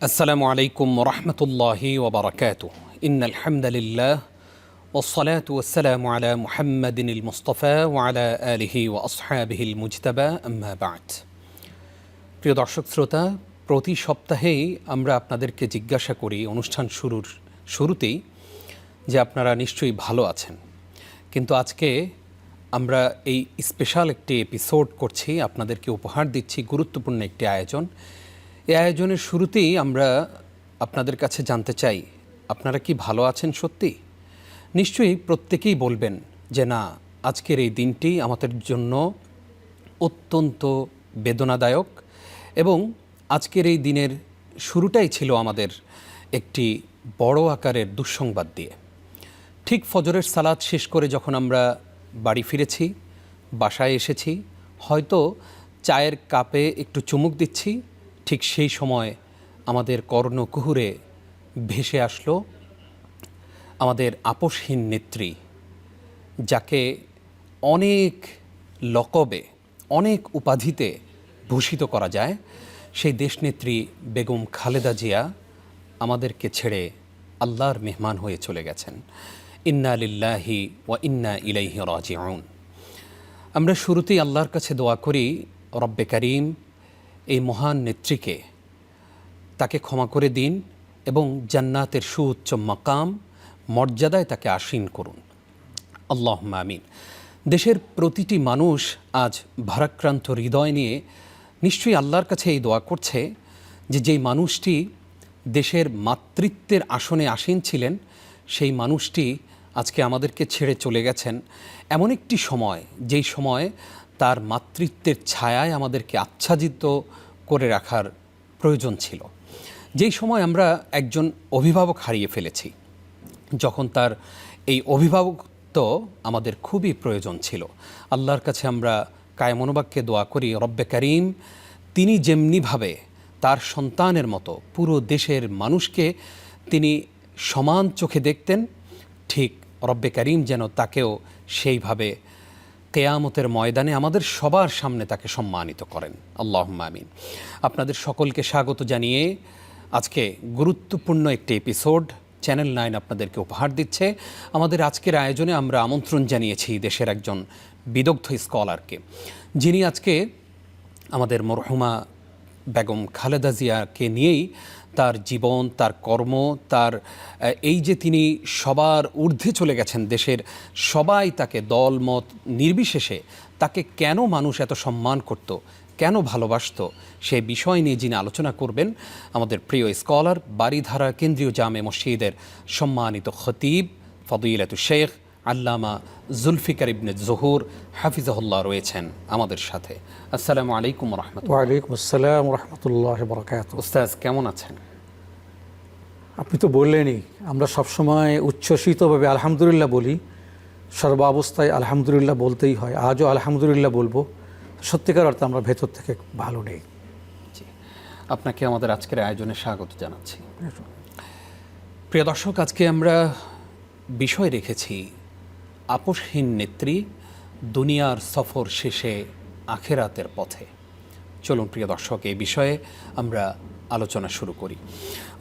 السلام عليكم ورحمة الله وبركاته إن الحمد لله والصلاة والسلام على محمد المصطفى وعلى آله وأصحابه المجتبى أما بعد প্রিয় দর্শক শ্রোতা, প্রতি সপ্তাহেই আমরা আপনাদেরকে জিজ্ঞাসা করি অনুষ্ঠান শুরুতেই যে আপনারা নিশ্চয়ই ভালো আছেন, কিন্তু আজকে আমরা এই স্পেশাল একটি এপিসোড করছি, আপনাদেরকে উপহার দিচ্ছি গুরুত্বপূর্ণ একটি আয়োজন। এই আয়োজনের শুরুতেই আমরা আপনাদের কাছে জানতে চাই, আপনারা কি ভালো আছেন? সত্যি নিশ্চয়ই প্রত্যেকেই বলবেন যে না, আজকের এই দিনটি আমাদের জন্য অত্যন্ত বেদনাদায়ক এবং আজকের এই দিনের শুরুটাই ছিল আমাদের একটি বড় আকারের দুঃসংবাদ দিয়ে। ঠিক ফজরের সালাত শেষ করে যখন আমরা বাড়ি ফিরেছি, বাসায় এসেছি, হয়তো চায়ের কাপে একটু চুমুক দিচ্ছি, ঠিক সেই সময় আমাদের কর্ণকুহুরে ভেসে আসলো আমাদের আপোষহীন নেত্রী, যাকে অনেক লকবে, অনেক উপাধিতে ভূষিত করা যায়, সেই দেশনেত্রী বেগম খালেদা জিয়া আমাদেরকে ছেড়ে আল্লাহর মেহমান হয়ে চলে গেছেন। ইন্না লিল্লাহি ওয়া ইন্না ইলাইহি রাজিউন। আমরা শুরুতেই আল্লাহর কাছে দোয়া করি, রব্বে কারীম এই মহান নেত্রীকে, তাকে ক্ষমা করে দিন এবং জান্নাতের সুউচ্চ মাকাম মর্যাদায় তাকে আসীন করুন। আল্লাহুম্মা আমিন। দেশের প্রতিটি মানুষ আজ ভারাক্রান্ত হৃদয় নিয়ে নিশ্চয়ই আল্লাহর কাছে এই দোয়া করছে যে যেই মানুষটি দেশের মাতৃত্বের আসনে আসীন ছিলেন, সেই মানুষটি আজকে আমাদেরকে ছেড়ে চলে গেছেন এমন একটি সময়, যেই সময় তার মাতৃত্বের ছায়ায় আমাদেরকে আচ্ছাদিত করে রাখার প্রয়োজন ছিল, যেই সময় আমরা একজন অভিভাবক হারিয়ে ফেলেছি, যখন তার এই অভিভাবকত্ব আমাদের খুবই প্রয়োজন ছিল। আল্লাহর কাছে আমরা কায়মনোবাক্যে দোয়া করি, রব্বে কারীম তিনি যেমনিভাবে তার সন্তানের মতো পুরো দেশের মানুষকে তিনি সমান চোখে দেখতেন, ঠিক রব্বে কারীম যেন তাকেও সেইভাবে কেয়ামতের ময়দানে আমাদের সবার সামনে তাকে সম্মানিত করেন। আল্লাহুম্মা আমিন। আপনাদের সকলকে স্বাগত জানিয়ে আজকে গুরুত্বপূর্ণ একটি এপিসোড চ্যানেল 9 আপনাদেরকে উপহার দিচ্ছে। আমাদের আজকের আয়োজনে আমরা আমন্ত্রণ জানিয়েছি দেশের একজন বিদগ্ধ স্কলারকে, যিনি আজকে আমাদের মরহুমা বেগম খালেদা জিয়াকে নিয়েই তার জীবন, তার কর্ম, তার এই যে তিনি সবার ঊর্ধ্বে চলে গেছেন, দেশের সবাই তাকে দলমত নির্বিশেষে তাকে কেন মানুষ এত সম্মান করত, কেন ভালোবাসত, সেই বিষয় নিয়ে যিনি আলোচনা করবেন, আমাদের প্রিয় স্কলার, বারিধারা কেন্দ্রীয় জামে মসজিদের সম্মানিত খতিব ফদিলাতুশ শেখ আল্লামা জুলফিকার ইবনে জহুর হাফিজাহুল্লাহ রয়েছেন আমাদের সাথে। আসসালামু আলাইকুম রহমতুল্লাহ। ওয়ালাইকুম আসসালাম রহমতুল্লাহ বরকাত। উস্তাজ কেমন আছেন? আপনি তো বললেনই, আমরা সবসময় উচ্ছ্বসিতভাবে আলহামদুলিল্লাহ বলি, সর্বাবস্থায় আলহামদুলিল্লাহ বলতেই হয়, আজও আলহামদুলিল্লাহ বলবো। সত্যিকার অর্থে আমরা ভেতর থেকে ভালো নেই। জি, আপনাকে আমাদের আজকের আয়োজনে স্বাগত জানাচ্ছি। প্রিয় দর্শক, আজকে আমরা বিষয় রেখেছি আপোষহীন নেত্রী, দুনিয়ার সফর শেষে আখেরাতের পথে। চলুন প্রিয় দর্শক, এই বিষয়ে আমরা আলোচনা শুরু করি।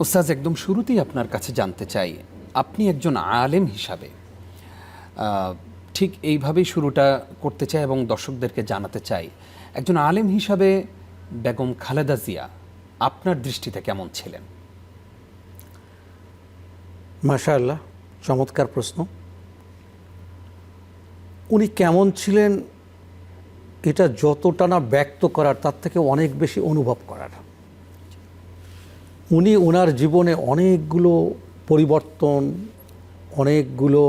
উস্তাজ, একদম শুরুতেই আপনার কাছে জানতে চাই, আপনি একজন আলেম হিসাবে, ঠিক এইভাবেই শুরুটা করতে চাই এবং দর্শকদেরকে জানাতে চাই, একজন আলেম হিসাবে বেগম খালেদা জিয়া আপনার দৃষ্টিতে কেমন ছিলেন? মাশাআল্লাহ, চমৎকার প্রশ্ন। উনি কেমন ছিলেন এটা যতটা না ব্যক্ত করার, তার থেকে অনেক বেশি অনুভব করার। উনি ওনার জীবনে অনেকগুলো পরিবর্তন, অনেকগুলো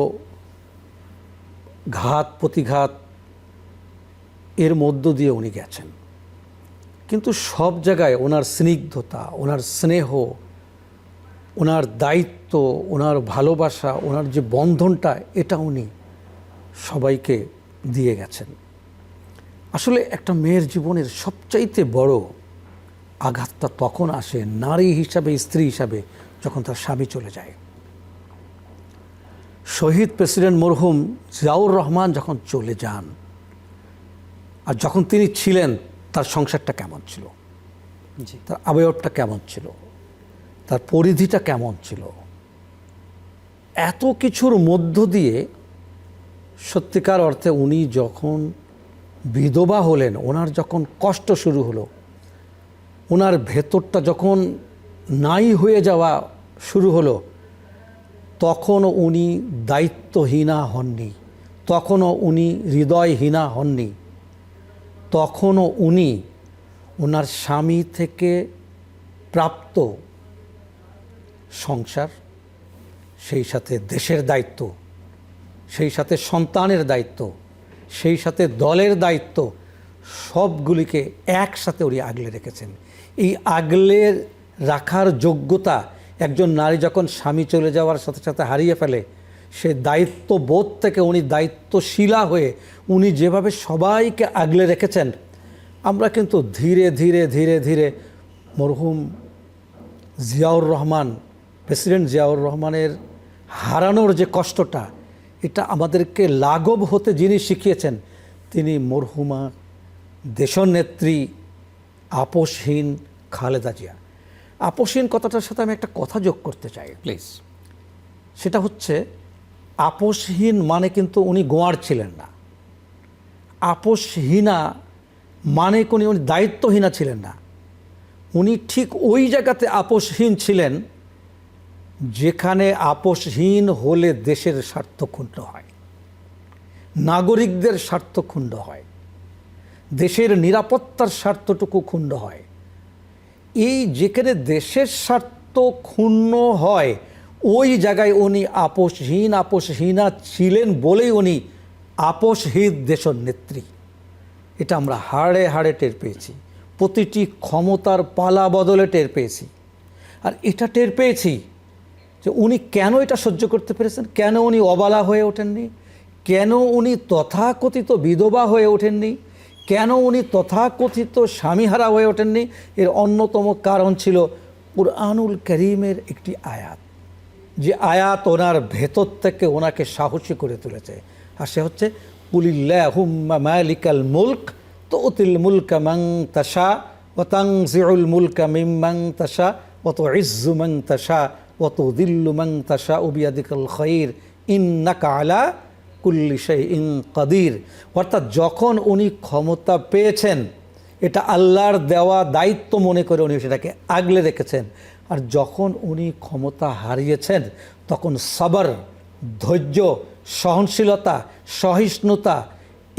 ঘাত প্রতিঘাত এর মধ্য দিয়ে উনি গেছেন, কিন্তু সব জায়গায় ওনার স্নিগ্ধতা, ওনার স্নেহ, ওনার দায়িত্ব, ওনার ভালোবাসা, ওনার যে বন্ধনটা, এটা উনি সবাইকে দিয়ে গেছেন। আসলে একটা মেয়ের জীবনের সবচাইতে বড় আঘাতটা তখন আসে নারী হিসাবে, স্ত্রী হিসাবে, যখন তার স্বামী চলে যায়। শহীদ প্রেসিডেন্ট মরহুম জিয়াউর রহমান যখন চলে যান, আর যখন তিনি ছিলেন, তার সংসারটা কেমন ছিল, তার আবয়বটা কেমন ছিল, তার পরিধিটা কেমন ছিল, এত কিছুর মধ্য দিয়ে সত্যিকার অর্থে উনি যখন বিধবা হলেন, ওনার যখন কষ্ট শুরু হলো, ওনার ভেতরটা যখন নাই হয়ে যাওয়া শুরু হলো, তখনও উনি দায়িত্বহীনা হননি, তখনও উনি হৃদয়হীনা হননি, তখনও উনি ওনার স্বামী থেকে প্রাপ্ত সংসার, সেই সাথে দেশের দায়িত্ব, সেই সাথে সন্তানের দায়িত্ব, সেই সাথে দলের দায়িত্ব, সবগুলিকে একসাথে উনি আগলে রেখেছেন। এই আগলে রাখার যোগ্যতা একজন নারী যখন স্বামী চলে যাওয়ার সাথে সাথে হারিয়ে ফেলে, সে দায়িত্ববোধ থেকে উনি দায়িত্বশীলা হয়ে উনি যেভাবে সবাইকে আগলে রেখেছেন, আমরা কিন্তু ধীরে ধীরে ধীরে ধীরে মরহুম জিয়াউর রহমান, প্রেসিডেন্ট জিয়াউর রহমানের হারানোর যে কষ্টটা, এটা আমাদেরকে লাঘব হতে যিনি শিখিয়েছেন, তিনি মরহুমা দেশনেত্রী আপসহীন খালেদা জিয়া। আপসহীন কথাটার সাথে আমি একটা কথা যোগ করতে চাই, প্লিজ। সেটা হচ্ছে, আপসহীন মানে কিন্তু উনি গোয়ার ছিলেন না, আপসহীনা মানে উনি দায়িত্বহীনা ছিলেন না, উনি ঠিক ওই জায়গাতে আপসহীন ছিলেন যেখানে আপসহীন হলে দেশের স্বার্থ ক্ষুণ্ণ হয়, নাগরিকদের স্বার্থ ক্ষুণ্ণ হয়, দেশের নিরাপত্তার স্বার্থটুকু ক্ষুণ্ণ হয়। এই যেখানে দেশের স্বার্থ ক্ষুণ্ণ হয়, ওই জায়গায় উনি আপসহীনা ছিলেন বলেই উনি আপসহীন দেশের নেত্রী। এটা আমরা হাড়ে হাড়ে টের পেয়েছি, প্রতিটি ক্ষমতার পালা বদলে টের পেয়েছি। আর এটা টের পেয়েছি যে উনি কেন এটা সহ্য করতে পেরেছেন, কেন উনি অবলা হয়ে ওঠেননি, কেন উনি তথাকথিত বিধবা হয়ে ওঠেননি, কেন উনি তথাকথিত স্বামীহারা হয়ে ওঠেননি। এর অন্যতম কারণ ছিল কুরআনুল কারীমের একটি আয়াত, যে আয়াত ওনার ভেতর থেকে ওনাকে সাহসী করে তুলেছে। আর সে হচ্ছে, কুলিল্লাহুম্মা মালিকাল মুলক তুতিল মুলকা মান তাশা ওয়া তানজিউল মুলকা মিম্মান তাশা ওয়া তুইজ্জু মান তাশা ওয়া তুযিল্লু মান তাশা বিয়াদিকাল খায়র ইন্নাকা আলা কুল্লি শাইইন কাদির। অর্থাৎ যখন উনি ক্ষমতা পেয়েছেন, এটা আল্লাহর দেওয়া দায়িত্ব মনে করে উনি সেটাকে আগলে রেখেছেন। আর যখন উনি ক্ষমতা হারিয়েছেন, তখন সবর, ধৈর্য, সহনশীলতা, সহিষ্ণুতা,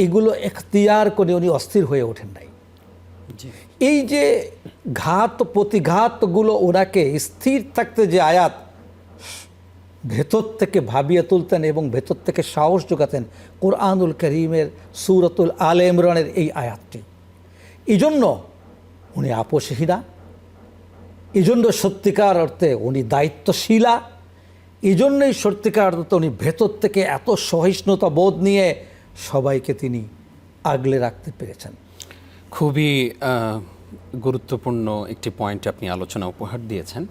এগুলো এখতিয়ার করে উনি অস্থির হয়ে ওঠেন নাই। এই যে ঘাত প্রতিঘাতগুলো ওনাকে স্থির থাকতে যে আয়াত ভেতর থেকে ভাবিয়ে তুলতেন এবং ভেতর থেকে সাহস যোগাতেন, কুরআনুল কারীমের সূরাতুল আলে ইমরানের এই আয়াতটি। এই জন্য উনি আপসহীনা, এই জন্য সত্যিকার অর্থে উনি দায়িত্বশীলা, এই জন্যই সত্যিকার অর্থে উনি ভেতর থেকে এত সহিষ্ণুতা বোধ নিয়ে সবাইকে তিনি আগলে রাখতে পেরেছেন। খুবই গুরুত্বপূর্ণ একটি পয়েন্ট আপনি আলোচনা উপহার দিয়েছেন।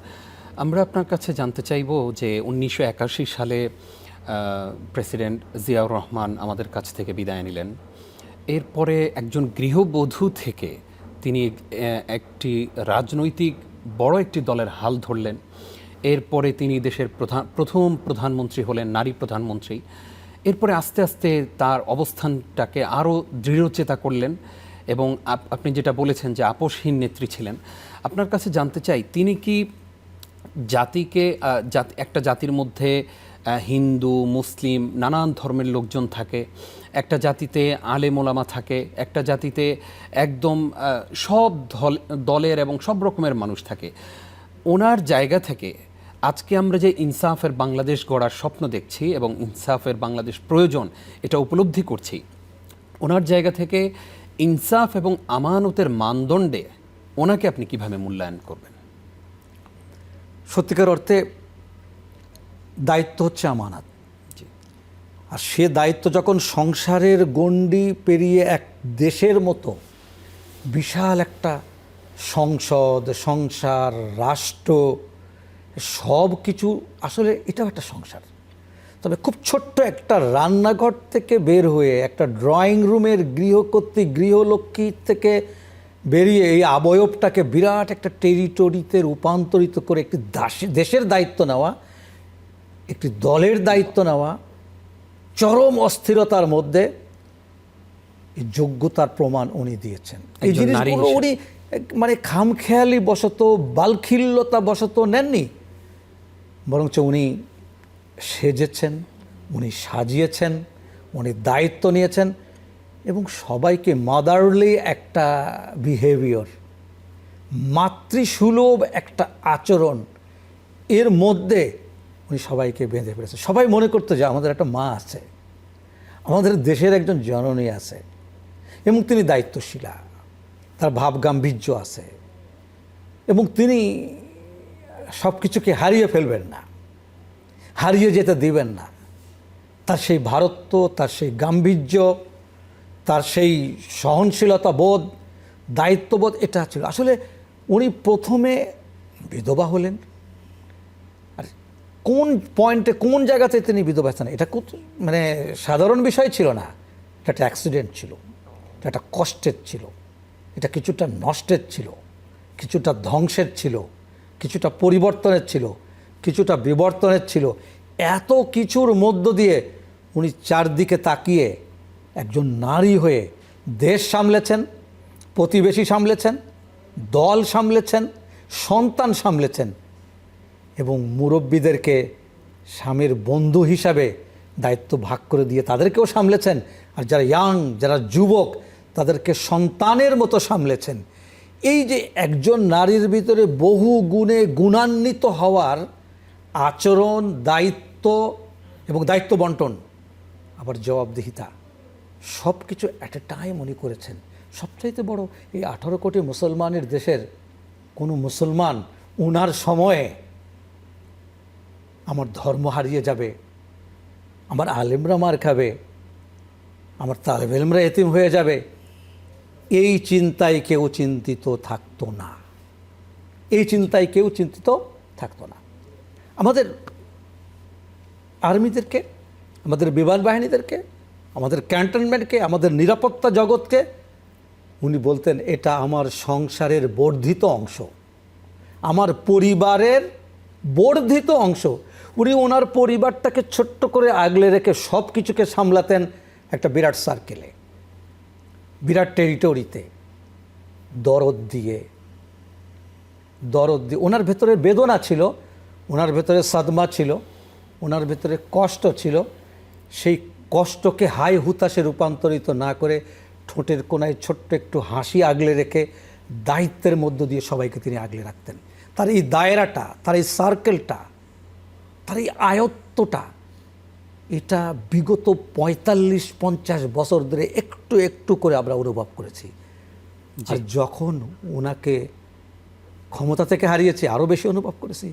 আমরা আপনার কাছে জানতে চাইব যে 1981 সালে প্রেসিডেন্ট জিয়াউর রহমান আমাদের কাছ থেকে বিদায় নিলেন। এরপরে একজন গৃহবধূ থেকে তিনি একটি রাজনৈতিক বড় একটি দলের হাল ধরলেন। এরপরে তিনি দেশের প্রথম প্রধানমন্ত্রী হলেন, নারী প্রধানমন্ত্রী। এরপরে আস্তে আস্তে তার অবস্থানটাকে আরও দৃঢ়চেতা করলেন এবং আপনি যেটা বলেছেন যে আপসহীন নেত্রী ছিলেন। আপনার কাছে জানতে চাই, তিনি কি জাতিকে একটা জাতির মধ্যে হিন্দু, মুসলিম, নানান ধর্মের লোকজন থাকে, একটা জাতিতে আলেম ওলামা থাকে, একটা জাতিতে একদম সব দলের এবং সব রকমের মানুষ থাকে, ওনার জায়গা থেকে আজকে আমরা যে ইনসাফের বাংলাদেশ গড়ার স্বপ্ন দেখছি এবং ইনসাফের বাংলাদেশ প্রয়োজন এটা উপলব্ধি করছি, ওনার জায়গা থেকে ইনসাফ এবং আমানতের মানদণ্ডে ওনাকে আপনি কিভাবে মূল্যায়ন করবেন? সত্যিকার অর্থে দায়িত্ব হচ্ছে আমানত। আর সে দায়িত্ব যখন সংসারের গণ্ডি পেরিয়ে এক দেশের মতো বিশাল একটা সংসদ, সংসার, রাষ্ট্র, সব কিছু, আসলে এটাও একটা সংসার। তবে খুব ছোট্ট একটা রান্নাঘর থেকে বের হয়ে একটা ড্রয়িং রুমের গৃহকর্ত্রী, গৃহলক্ষ্মী থেকে বেরিয়ে এই অবয়বটাকে বিরাট একটা টেরিটরিতে রূপান্তরিত করে একটি দেশের দায়িত্ব নেওয়া, একটি দলের দায়িত্ব নেওয়া, চরম অস্থিরতার মধ্যে এই যোগ্যতার প্রমাণ উনি দিয়েছেন। এই জিনিসগুলো উনি মানে খামখেয়ালি বশত, বালখিল্যতা বশত নেননি, বরঞ্চ উনি সেজেছেন, উনি সাজিয়েছেন, উনি দায়িত্ব নিয়েছেন এবং সবাইকে মাদারলি একটা বিহেভিয়ার, মাতৃসুলভ একটা আচরণ, এর মধ্যে উনি সবাইকে বেঁধে ফেলেছেন। সবাই মনে করতো যে আমাদের একটা মা আছে, আমাদের দেশের একজন জননী আছে এবং তিনি দায়িত্বশীলা, তার ভাব গাম্ভীর্য আছে এবং তিনি সব কিছুকে হারিয়ে ফেলবেন না, হারিয়ে যেতে দিবেন না। তার সেই ভারত্ব, তার সেই গাম্ভীর্য, তার সেই সহনশীলতা বোধ, দায়িত্ববোধ, এটা ছিল। আসলে উনি প্রথমে বিধবা হলেন, আর কোন পয়েন্টে, কোন জায়গাতে তিনি বিধবা হয়েছেন, এটা মানে সাধারণ বিষয় ছিল না। এটা একটা অ্যাক্সিডেন্ট ছিল, এটা একটা কষ্টের ছিল, এটা কিছুটা নষ্টের ছিল, কিছুটা ধ্বংসের ছিল, কিছুটা পরিবর্তনের ছিল, কিছুটা বিবর্তনের ছিল। এত কিছুর মধ্য দিয়ে উনি চারদিকে তাকিয়ে একজন নারী হয়ে দেশ সামলেছেন, প্রতিবেশী সামলেছেন, দল সামলেছেন, সন্তান সামলেছেন এবং মুরব্বীদেরকে স্বামীর বন্ধু হিসাবে দায়িত্ব ভাগ করে দিয়ে তাদেরকেও সামলেছেন। আর যারা ইয়াং, যারা যুবক, তাদেরকে সন্তানের মতো সামলেছেন। এই যে একজন নারীর ভিতরে বহু গুণে গুণান্বিত হওয়ার আচরণ, দায়িত্ব এবং দায়িত্ব বন্টন, আবার জবাবদিহিতা, সব কিছু অ্যাট এ টাইম উনি করেছেন। সবচাইতে বড়, এই 18 কোটি মুসলমানের দেশের কোনো মুসলমান ওনার সময়ে আমার ধর্ম হারিয়ে যাবে, আমার আলেমরা মার খাবে, আমার তালেব ইলমরা এতিম হয়ে যাবে, এই চিন্তায় কেউ চিন্তিত থাকতো না। এই চিন্তায় কেউ চিন্তিত থাকতো না। আমাদের আর্মিদেরকে, আমাদের বিমান বাহিনীদেরকে, আমাদের ক্যান্টনমেন্টকে, আমাদের নিরাপত্তা জগৎকে উনি বলতেন, এটা আমার সংসারের বর্ধিত অংশ, আমার পরিবারের বর্ধিত অংশ। উনি ওনার পরিবারটাকে ছোট্ট করে আগলে রেখে সব কিছুকে সামলাতেন একটা বিরাট সার্কেলে, বিরাট টেরিটরিতে, দরদ দিয়ে। ওনার ভেতরে বেদনা ছিল, ওনার ভেতরে সাদমা ছিল, ওনার ভেতরে কষ্ট ছিল। সেই কষ্টকে হাই হুতাশে রূপান্তরিত না করে ঠোঁটের কোনায় ছোট্ট একটু হাসি আগলে রেখে দায়িত্বের মধ্য দিয়ে সবাইকে তিনি আগলে রাখতেন। তার এই দায়রাটা, তার এই সার্কেলটা, তার এই আয়ত্তটা, এটা বিগত 45-50 বছর ধরে একটু একটু করে আমরা অনুভব করেছি। আর যখন ওনাকে ক্ষমতা থেকে হারিয়েছি আরও বেশি অনুভব করেছি,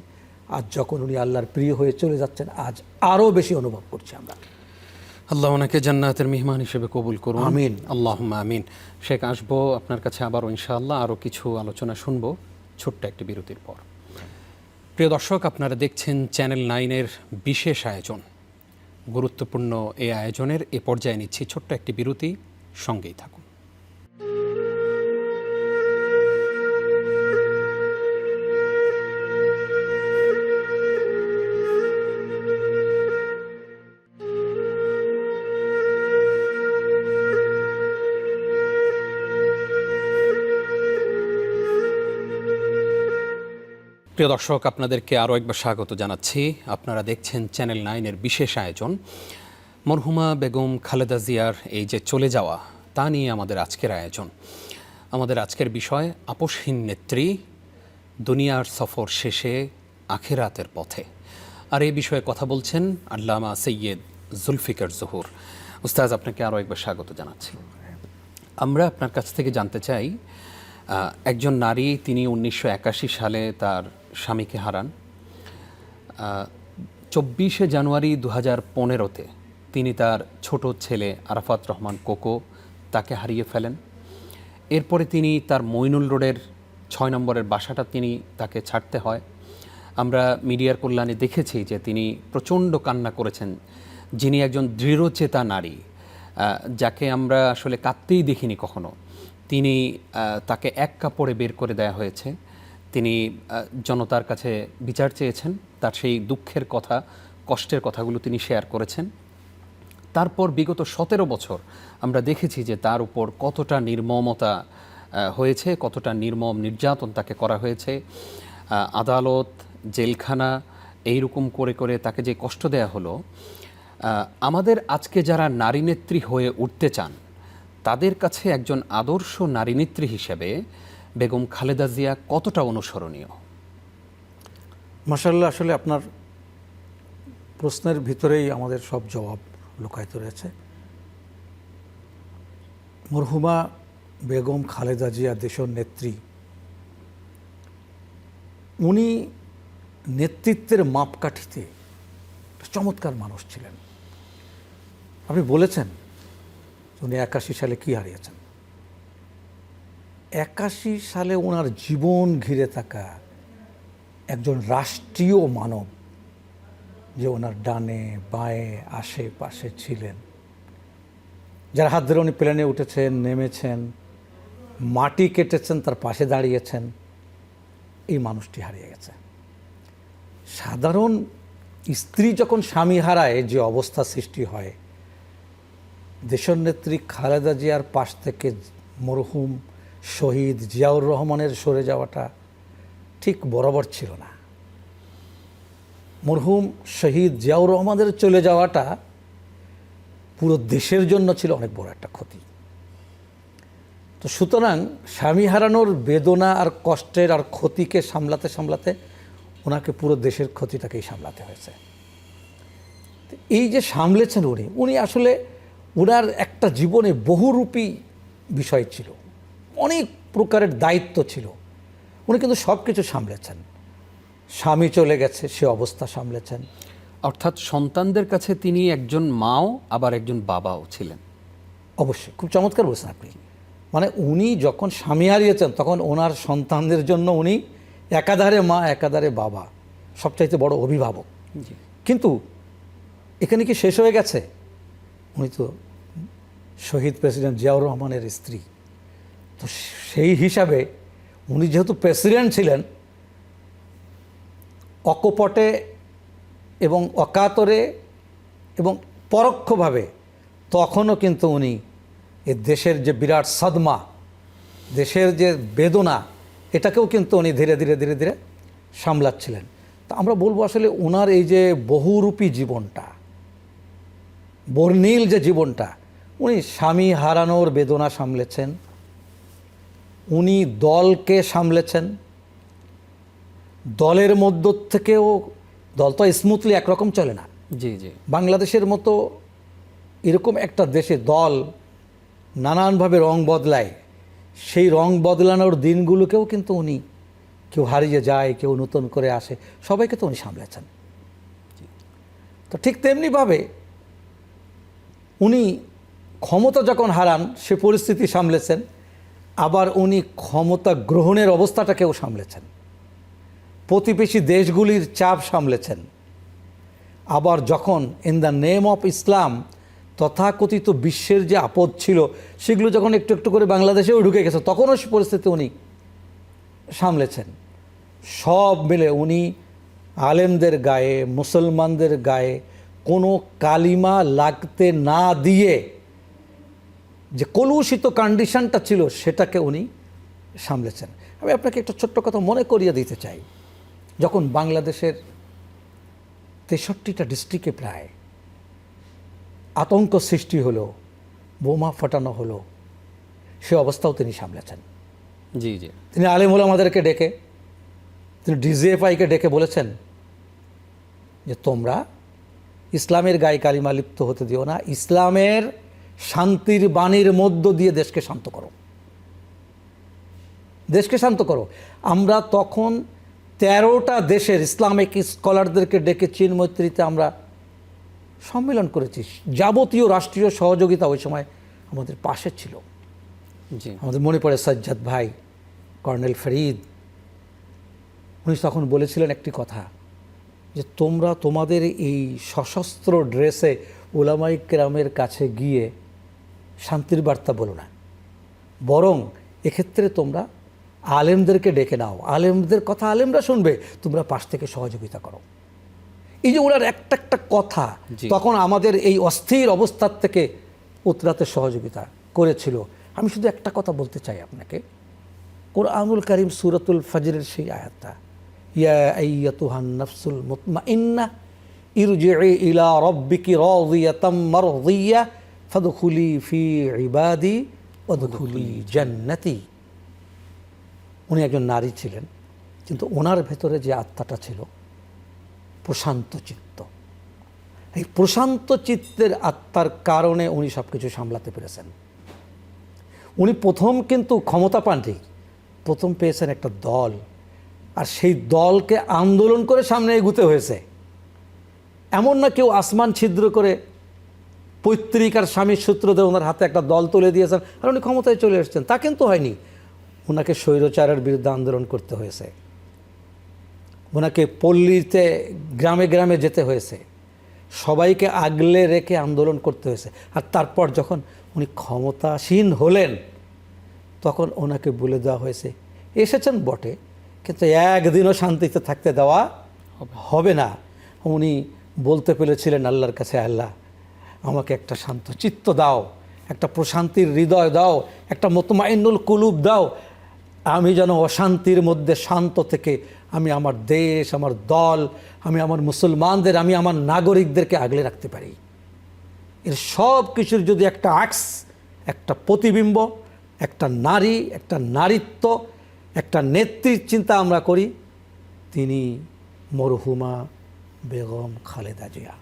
আর যখন উনি আল্লাহর প্রিয় হয়ে চলে যাচ্ছেন আজ আরও বেশি অনুভব করছি আমরা। আল্লাহ ওনাকে জান্নাতের মেহমান হিসেবে কবুল করুন, আমিন, আল্লাহুম্মা আমিন। শেখ, আসবো আপনার কাছে আবারও ইনশাআল্লাহ, আরও কিছু আলোচনা শুনবো ছোট্ট একটি বিরতির পর। প্রিয় দর্শক, আপনারা দেখছেন চ্যানেল 9-এর বিশেষ আয়োজন। গুরুত্বপূর্ণ এই আয়োজনের এ পর্যায়ে নিচ্ছি ছোট্ট একটি বিরতি, সঙ্গেই থাকুন। প্রিয় দর্শক, আপনাদেরকে আরও একবার স্বাগত জানাচ্ছি। আপনারা দেখছেন চ্যানেল 9-এর বিশেষ আয়োজন। মরহুমা বেগম খালেদা জিয়ার এই যে চলে যাওয়া, তা নিয়ে আমাদের আজকের আয়োজন। আমাদের আজকের বিষয়, আপোষহীন নেত্রী, দুনিয়ার সফর শেষে আখিরাতের পথে। আর এই বিষয়ে কথা বলছেন আল্লামা সৈয়দ জুলফিকার জহুর। উস্তাজ, আপনাকে আরও একবার স্বাগত জানাচ্ছি। আমরা আপনার কাছ থেকে জানতে চাই, একজন নারী, তিনি 1981 সালে তার স্বামীকে হারান। 24শে জানুয়ারি 2015-তে তিনি তার ছোট ছেলে আরাফাত রহমান কোকো তাকে হারিয়ে ফেলেন। এরপরে তিনি তার মইনুল রোডের 6 নম্বরের বাসাটা তাকে ছাড়তে হয়। আমরা মিডিয়ার কল্যাণে দেখেছি যে তিনি প্রচণ্ড কান্না করেছেন। যিনি একজন দৃঢ়চেতা নারী, যাকে আমরা আসলে কাঁদতেই দেখিনি কখনো, তিনি তাকে এক কাপড়ে বের করে দেওয়া হয়েছে। তিনি জনতার কাছে বিচার চেয়েছেন, তার সেই দুঃখের কথা, কষ্টের কথাগুলো তিনি শেয়ার করেছেন। তারপর বিগত 17 বছর আমরা দেখেছি যে তার উপর কতটা নির্মমতা হয়েছে, কতটা নির্মম নির্যাতন তাকে করা হয়েছে। আদালত, জেলখানা, এইরকম করে করে তাকে যে কষ্ট দেয়া হলো। আমাদের আজকে যারা নারী নেত্রী হয়ে উঠতে চান, তাদের কাছে একজন আদর্শ নারী নেত্রী হিসেবে বেগম খালেদা জিয়া কতটা অনুসরণীয়? মাশাআল্লাহ, আসলে আপনার প্রশ্নের ভিতরেই আমাদের সব জবাব লুকায়িত রয়েছে। মরহুমা বেগম খালেদা জিয়া দেশের নেত্রী, উনি নেতৃত্বের মাপকাঠিতে চমৎকার মানুষ ছিলেন। আপনি বলেছেন উনি 81 সালে কি হারিয়েছেন। 81 সালে ওনার জীবন ঘিরে থাকা একজন রাষ্ট্রীয় মানব, যে ওনার ডানে বাঁয়ে আশেপাশে ছিলেন, যার হাত ধরে উনি প্লেনে উঠেছেন, নেমেছেন, মাটি কেটেছেন, তার পাশে দাঁড়িয়েছেন, এই মানুষটি হারিয়ে গেছে। সাধারণ স্ত্রী যখন স্বামী হারায় যে অবস্থা সৃষ্টি হয়, দেশনেত্রী খালেদা জিয়ার পাশ থেকে মরহুম শহীদ জিয়াউর রহমানের সরে যাওয়াটা ঠিক বরাবর ছিল না। মরহুম শহীদ জিয়াউর রহমানের চলে যাওয়াটা পুরো দেশের জন্য ছিল অনেক বড় একটা ক্ষতি। তো সুতরাং স্বামী হারানোর বেদনা আর কষ্টের আর ক্ষতিকে সামলাতে সামলাতে ওনাকে পুরো দেশের ক্ষতিটাকেই সামলাতে হয়েছে। এই যে সামলেছেন উনি আসলে ওনার একটা জীবনে বহুরূপী বিষয় ছিল, অনেক প্রকারের দায়িত্ব ছিল। উনি কিন্তু সব কিছু সামলেছেন। স্বামী চলে গেছে, সে অবস্থা সামলেছেন। অর্থাৎ সন্তানদের কাছে তিনি একজন মাও আবার একজন বাবাও ছিলেন। অবশ্যই, খুব চমৎকার বলছেন আপনি। মানে উনি যখন স্বামী হারিয়েছেন তখন ওনার সন্তানদের জন্য উনি একাধারে মা, একাধারে বাবা, সবচাইতে বড় অভিভাবক। কিন্তু এখানে কি শেষ হয়ে গেছে? উনি তো শহীদ প্রেসিডেন্ট জিয়াউর রহমানের স্ত্রী। তো সেই হিসাবে উনি যেহেতু প্রেসিডেন্ট ছিলেন, অকপটে এবং অকাতরে এবং পরোক্ষভাবে তখনও কিন্তু উনি এ দেশের যে বিরাট সদমা, দেশের যে বেদনা, এটাকেও কিন্তু উনি ধীরে ধীরে ধীরে ধীরে সামলাচ্ছিলেন। তা আমরা বলবো আসলে ওনার এই যে বহুরূপী জীবনটা, বর্ণিল যে জীবনটা, উনি স্বামী হারানোর বেদনা সামলেছেন, উনি দলকে সামলেছেন, দলের মধ্য থেকেও, দল তো স্মুথলি একরকম চলে না। জি জি। বাংলাদেশের মতো এরকম একটা দেশে দল নানানভাবে রং বদলায়, সেই রং বদলানোর দিনগুলোকেও কিন্তু উনি, কেউ হারিয়ে যায়, কেউ নতুন করে আসে, সবাইকে তো উনি সামলেছেন। তো ঠিক তেমনিভাবে উনি ক্ষমতা যখন হারান সে পরিস্থিতি সামলেছেন, আবার উনি ক্ষমতা গ্রহণের অবস্থাটাকেও সামলেছেন, প্রতিবেশী দেশগুলির চাপ সামলেছেন। আবার যখন in the name of Islam তথাকথিত বিশ্বের যে আপদ ছিল সেগুলো যখন একটু একটু করে বাংলাদেশেও ঢুকে গেছে, তখনও সে পরিস্থিতি উনি সামলেছেন। সব মিলে উনি আলেমদের গায়ে, মুসলমানদের গায়ে কোনো কালিমা লাগতে না দিয়ে যে কলুষিত কন্ডিশনটা ছিল সেটাকে উনি সামলেছেন। আমি আপনাকে একটা ছোট্ট কথা মনে করিয়ে দিতে চাই। যখন বাংলাদেশের 63টা ডিস্ট্রিক্টে প্রায় আতঙ্ক সৃষ্টি হলো, বোমা ফাটানো হলো, সে অবস্থাও তিনি সামলেছেন। জি জি। তিনি আলেম ওলামাদেরকে ডেকে, তিনি ডিজিএফআইকে ডেকে বলেছেন যে তোমরা ইসলামের গায়ে কালিমা লিপ্ত হতে দিও না, ইসলামের শান্তির বাণীর মধ্য দিয়ে দেশকে শান্ত করো, দেশকে শান্ত করো। আমরা তখন 13টা দেশের ইসলামিক স্কলারদেরকে ডেকে চীন মৈত্রীতে আমরা সম্মেলন করেছি। যাবতীয় রাষ্ট্রীয় সহযোগিতা ওই সময় আমাদের পাশে ছিল। আমাদের মনে পড়ে সাজ্জাদ ভাই, কর্নেল ফরিদ, উনি তখন বলেছিলেন একটি কথা, যে তোমরা তোমাদের এই সশস্ত্র ড্রেসে উলামায়ে কেরামের কাছে গিয়ে শান্তির বার্তা বলো না, বরং এক্ষেত্রে তোমরা আলেমদেরকে ডেকে নাও, আলেমদের কথা আলেমরা শুনবে, তোমরা পাশ থেকে সহযোগিতা করো। এই যে ওনার একটা একটা কথা তখন আমাদের এই অস্থির অবস্থার থেকে উতরাতে সহযোগিতা করেছিল। আমি শুধু একটা কথা বলতে চাই আপনাকে, কোরআনুল কারীম সূরাতুল ফজরের সেই আয়াতটা, ইয়া আইয়াতুহান নাফসুল মুতমাইন্নাহ ইরজিই ইলা রাব্বিকি রাদিয়াতাম মারদিয়া ফাদখুলি ফি ইবাদি ওয়াদখুলি জান্নাতি। উনি একজন নারী ছিলেন, কিন্তু ওনার ভেতরে যে আত্মাটা ছিল প্রশান্ত চিত্ত, এই প্রশান্ত চিত্তের আত্মার কারণে উনি সব কিছু সামলাতে পেরেছেন। উনি প্রথম কিন্তু ক্ষমতা পাননি, প্রথম পেয়েছেন একটা দল, আর সেই দলকে আন্দোলন করে সামনে এগুতে হয়েছে। এমন না কেউ আসমান ছিদ্র করে পৈতৃক আর স্বামীর সূত্রদের ওনার হাতে একটা দল তুলে দিয়েছেন আর উনি ক্ষমতায় চলে এসেছেন, তা কিন্তু হয়নি। ওনাকে স্বৈরচারের বিরুদ্ধে আন্দোলন করতে হয়েছে, ওনাকে পল্লীতে গ্রামে গ্রামে যেতে হয়েছে, সবাইকে আগলে রেখে আন্দোলন করতে হয়েছে। আর তারপর যখন উনি ক্ষমতাসীন হলেন তখন ওনাকে বলে দেওয়া হয়েছে, এসেছেন বটে কিন্তু একদিনও শান্তিতে থাকতে দেওয়া হবে না। উনি বলতে পেরেছিলেন আল্লাহর কাছে, আল্লাহ আমাকে একটা শান্ত চিত্ত দাও, একটা প্রশান্তির হৃদয় দাও, একটা মুতমাইনুল কুলুব দাও, আমি যেন অশান্তির মধ্যে শান্ত থেকে আমি আমার দেশ, আমার দল, আমি আমার মুসলমানদের, আমি আমার নাগরিকদেরকে আগলে রাখতে পারি। এর সব কিছুর যদি একটা আক্স, একটা প্রতিবিম্ব, একটা নারী, একটা নারীত্ব, একটা নেত্রীর চিন্তা আমরা করি, তিনি মরহুমা বেগম খালেদা জিয়া।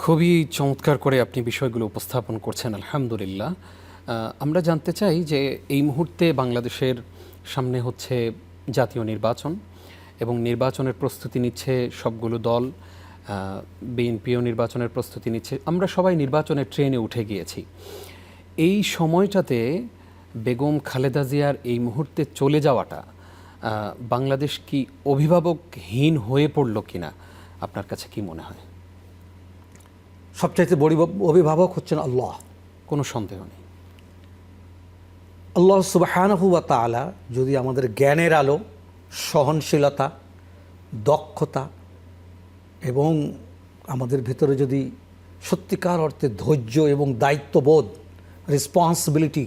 খুবই চমৎকার করে আপনি বিষয়গুলো উপস্থাপন করছেন, আলহামদুলিল্লাহ। আমরা জানতে চাই যে এই মুহূর্তে বাংলাদেশের সামনে হচ্ছে জাতীয় নির্বাচন এবং নির্বাচনের প্রস্তুতি নিচ্ছে সবগুলো দল, বিএনপিও নির্বাচনের প্রস্তুতি নিচ্ছে, আমরা সবাই নির্বাচনের ট্রেনে উঠে গিয়েছি। এই সময়টাতে বেগম খালেদা জিয়ার এই মুহূর্তে চলে যাওয়াটা বাংলাদেশ কি অভিভাবকহীন হয়ে পড়ল কিনা, আপনার কাছে কি মনে হয়? সবচাইতে বড় অভিভাবক হচ্ছেন আল্লাহ, কোনো সন্দেহ নেই। আল্লাহ সুবহানাহু ওয়া তাআলা যদি আমাদের জ্ঞানের আলো, সহনশীলতা, দক্ষতা এবং আমাদের ভিতরে যদি সত্যিকার অর্থে ধৈর্য এবং দায়িত্ববোধ, রেসপন্সিবিলিটি,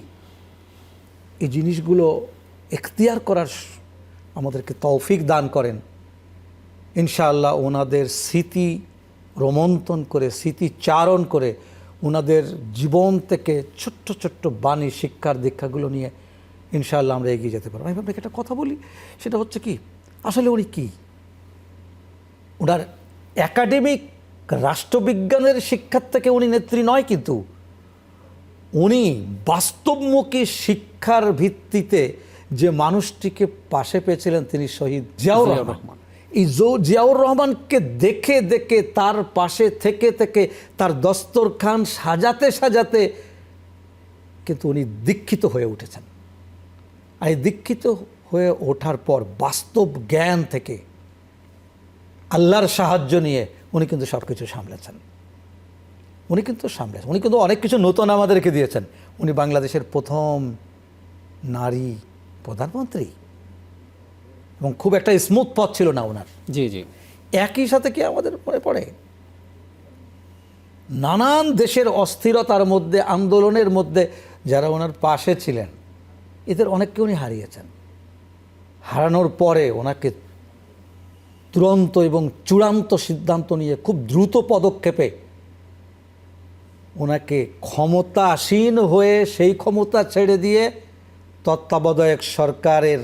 এই জিনিসগুলো এখতিয়ার করার আমাদেরকে তৌফিক দান করেন, ইনশাআল্লাহ ওনাদের স্মৃতি রোমন্থন করে, স্মৃতিচারণ করে, ওনাদের জীবন থেকে ছোট্ট ছোট্ট বাণী, শিক্ষার দীক্ষাগুলো নিয়ে ইনশাআল্লাহ আমরা এগিয়ে যেতে পারবো। আমি আপনাকে একটা কথা বলি, সেটা হচ্ছে কি, আসলে উনি কি, ওনার একাডেমিক রাষ্ট্রবিজ্ঞানের শিক্ষার থেকে উনি নেত্রী নয়, কিন্তু উনি বাস্তবমুখী শিক্ষার ভিত্তিতে যে মানুষটিকে পাশে পেয়েছিলেন তিনি শহীদ জিয়াউর রহমান। এই জিয়াউর রহমানকে দেখে দেখে, তার পাশে থেকে থেকে, তার দস্তরখান সাজাতে সাজাতে কিন্তু উনি দীক্ষিত হয়ে উঠেছেন। আর এই দীক্ষিত হয়ে ওঠার পর বাস্তব জ্ঞান থেকে আল্লাহর সাহায্য নিয়ে উনি কিন্তু সব কিছু সামলেছেন। উনি কিন্তু অনেক কিছু নতুন আমাদেরকে দিয়েছেন। উনি বাংলাদেশের প্রথম নারী প্রধানমন্ত্রী, এবং খুব একটা স্মুথ পথ ছিল না ওনার। জি জি। একই সাথে কি আমাদের মনে পড়ে, নানান দেশের অস্থিরতার মধ্যে, আন্দোলনের মধ্যে যারা ওনার পাশে ছিলেন, এদের অনেককে উনি হারিয়েছেন। হারানোর পরে ওনাকে তুরন্ত এবং চূড়ান্ত সিদ্ধান্ত নিয়ে খুব দ্রুত পদক্ষেপে ওনাকে ক্ষমতাসীন হয়ে সেই ক্ষমতা ছেড়ে দিয়ে তত্ত্বাবধায়ক সরকারের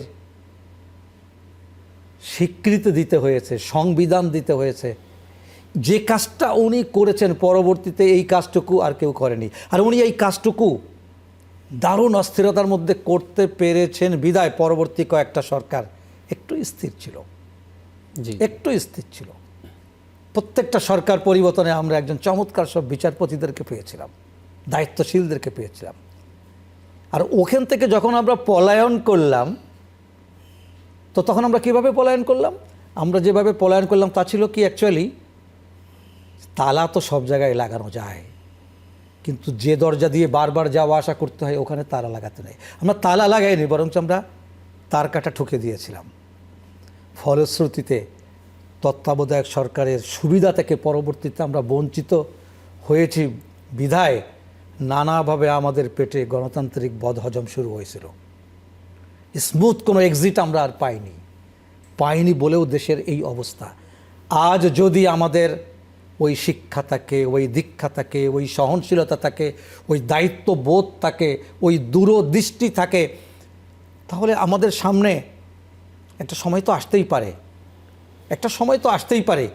স্বীকৃতি দিতে হয়েছে, সংবিধান দিতে হয়েছে। যে কাজটা উনি করেছেন পরবর্তীতে এই কাজটুকু আর কেউ করেনি। আর উনি এই কাজটুকু দারুণ অস্থিরতার মধ্যে করতে পেরেছেন বিদায় পরবর্তী কয়েকটা সরকার একটু স্থির ছিল, একটু স্থির ছিল। প্রত্যেকটা সরকার পরিবর্তনে আমরা একজন চমৎকার সব বিচারপতিদেরকে পেয়েছিলাম, দায়িত্বশীলদেরকে পেয়েছিলাম। আর ওখান থেকে যখন আমরা পলায়ন করলাম, তো তখন আমরা কিভাবে পলায়ন করলাম? আমরা যেভাবে পলায়ন করলাম তা ছিল কি, অ্যাকচুয়ালি তালা তো সব জায়গায় লাগানো যায়, কিন্তু যে দরজা দিয়ে বারবার যাওয়া আসা করতে হয় ওখানে তালা লাগাতে নেই। আমরা তালা লাগাইনি, বরঞ্চ আমরা তার কাটা ঠুকে দিয়েছিলাম। ফলশ্রুতিতে তত্ত্বাবধায়ক সরকারের সুবিধা থেকে পরবর্তীতে আমরা বঞ্চিত হয়েছি বিধায় নানাভাবে আমাদের পেটে গণতান্ত্রিক বদহজম শুরু হয়েছিল। স্মুথ কোনো এক্সিট আমরা আর পাইনি বলেও দেশের এই অবস্থা। আজ যদি আমাদের ওই শিক্ষা থাকে, ওই দীক্ষা থাকে, ওই সহনশীলতা থাকে, ওই দায়িত্ববোধ থাকে, ওই দূরদৃষ্টি থাকে, তাহলে আমাদের সামনে একটা সময় তো আসতেই পারে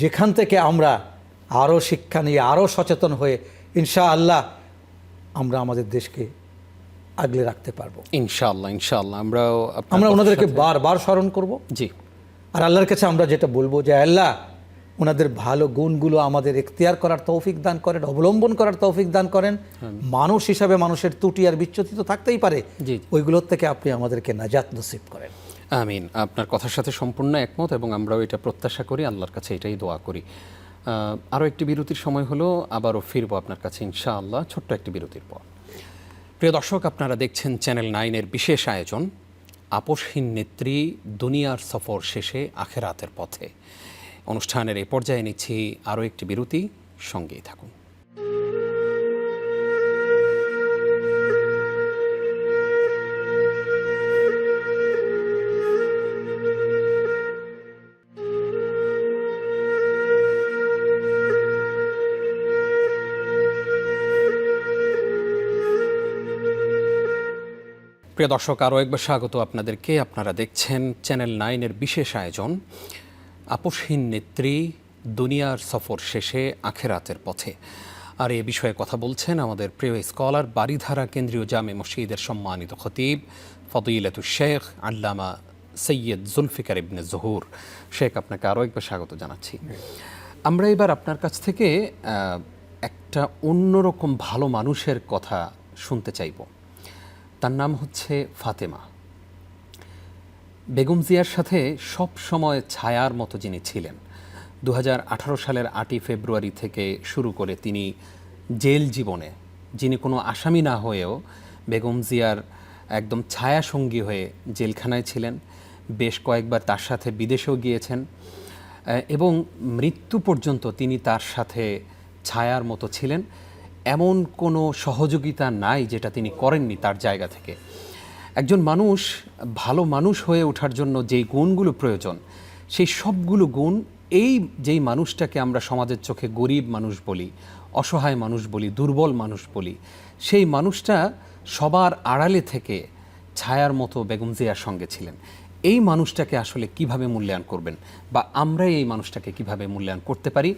যেখান থেকে আমরা আরও শিক্ষা নিয়ে আরও সচেতন হয়ে ইনশাআল্লাহ আমরা আমাদের দেশকে আগলে রাখতে পারবো। ইনশাআল্লাহ আমরা ওনাদেরকে বারবার স্মরণ করব। জি। আর আল্লাহর কাছে আমরা যেটা বলবো যে আল্লাহ ওনাদের ভালো গুণগুলো আমাদের এখতিয়ার করার তৌফিক দান করেন, অবলম্বন করার তৌফিক দান করেন। মানুষ হিসাবে মানুষের ত্রুটি আর বিচ্যুতি তো থাকতেই পারে, ওইগুলোর থেকে আপনি আমাদেরকে নাজাত নসিব করেন। আমিন। আপনার কথার সাথে সম্পূর্ণ একমত এবং আমরাও এটা প্রত্যাশা করি, আল্লাহর কাছে এটাই দোয়া করি। আরও একটি বিরতির সময় হলো, আবারও ফিরবো আপনার কাছে ইনশাআল্লাহ ছোট্ট একটি বিরতির পর। প্রিয় দর্শক, আপনারা দেখছেন চ্যানেল 9-এর বিশেষ আয়োজন আপসহীন নেত্রী, দুনিয়ার সফর শেষে আখেরাতের পথে। অনুষ্ঠানের এই পর্যায়ে নিচ্ছি আরও একটি বিরতি, সঙ্গেই থাকুন। প্রিয় দর্শক, আরও একবার স্বাগত আপনাদেরকে। আপনারা দেখছেন চ্যানেল 9-এর বিশেষ আয়োজন আপসহীন নেত্রী, দুনিয়ার সফর শেষে আখেরাতের পথে। আর এ বিষয়ে কথা বলছেন আমাদের প্রিয় স্কলার, বারিধারা কেন্দ্রীয় জামে মসজিদের সম্মানিত খতিব ফদিলাতুশ শেখ আল্লামা সৈয়দ জুলফিকার ইবনে জহুর। শেখ, আপনাকে আরও একবার স্বাগত জানাচ্ছি। আমরা এবার আপনার কাছ থেকে একটা অন্যরকম ভালো মানুষের কথা শুনতে চাইব। তার নাম হচ্ছে ফাতেমা। বেগম জিয়ার সাথে সব সময় ছায়ার মতো যিনি ছিলেন। 2018 সালের 8ই ফেব্রুয়ারি থেকে শুরু করে তিনি জেল জীবনে, যিনি কোনো আসামি না হয়েও বেগম জিয়ার একদম ছায়া সঙ্গী হয়ে জেলখানায় ছিলেন, বেশ কয়েকবার তার সাথে বিদেশেও গিয়েছেন এবং মৃত্যু পর্যন্ত তিনি তার সাথে ছায়ার মতো ছিলেন। এমন কোনো সহযোগিতা নাই যেটা তিনি করেননি তার জায়গা থেকে। একজন মানুষ ভালো মানুষ হয়ে ওঠার জন্য যেই গুণগুলো প্রয়োজন, সেই সবগুলো গুণ যেই মানুষটাকে আমরা সমাজের চোখে গরিব মানুষ বলি, অসহায় মানুষ বলি, দুর্বল মানুষ বলি, সেই মানুষটা সবার আড়ালে থেকে ছায়ার মতো বেগম জিয়ার সঙ্গে ছিলেন। এই মানুষটাকে আসলে কিভাবে মূল্যায়ন করবেন, বা আমরা এই মানুষটাকে কিভাবে মূল্যায়ন করতে পারি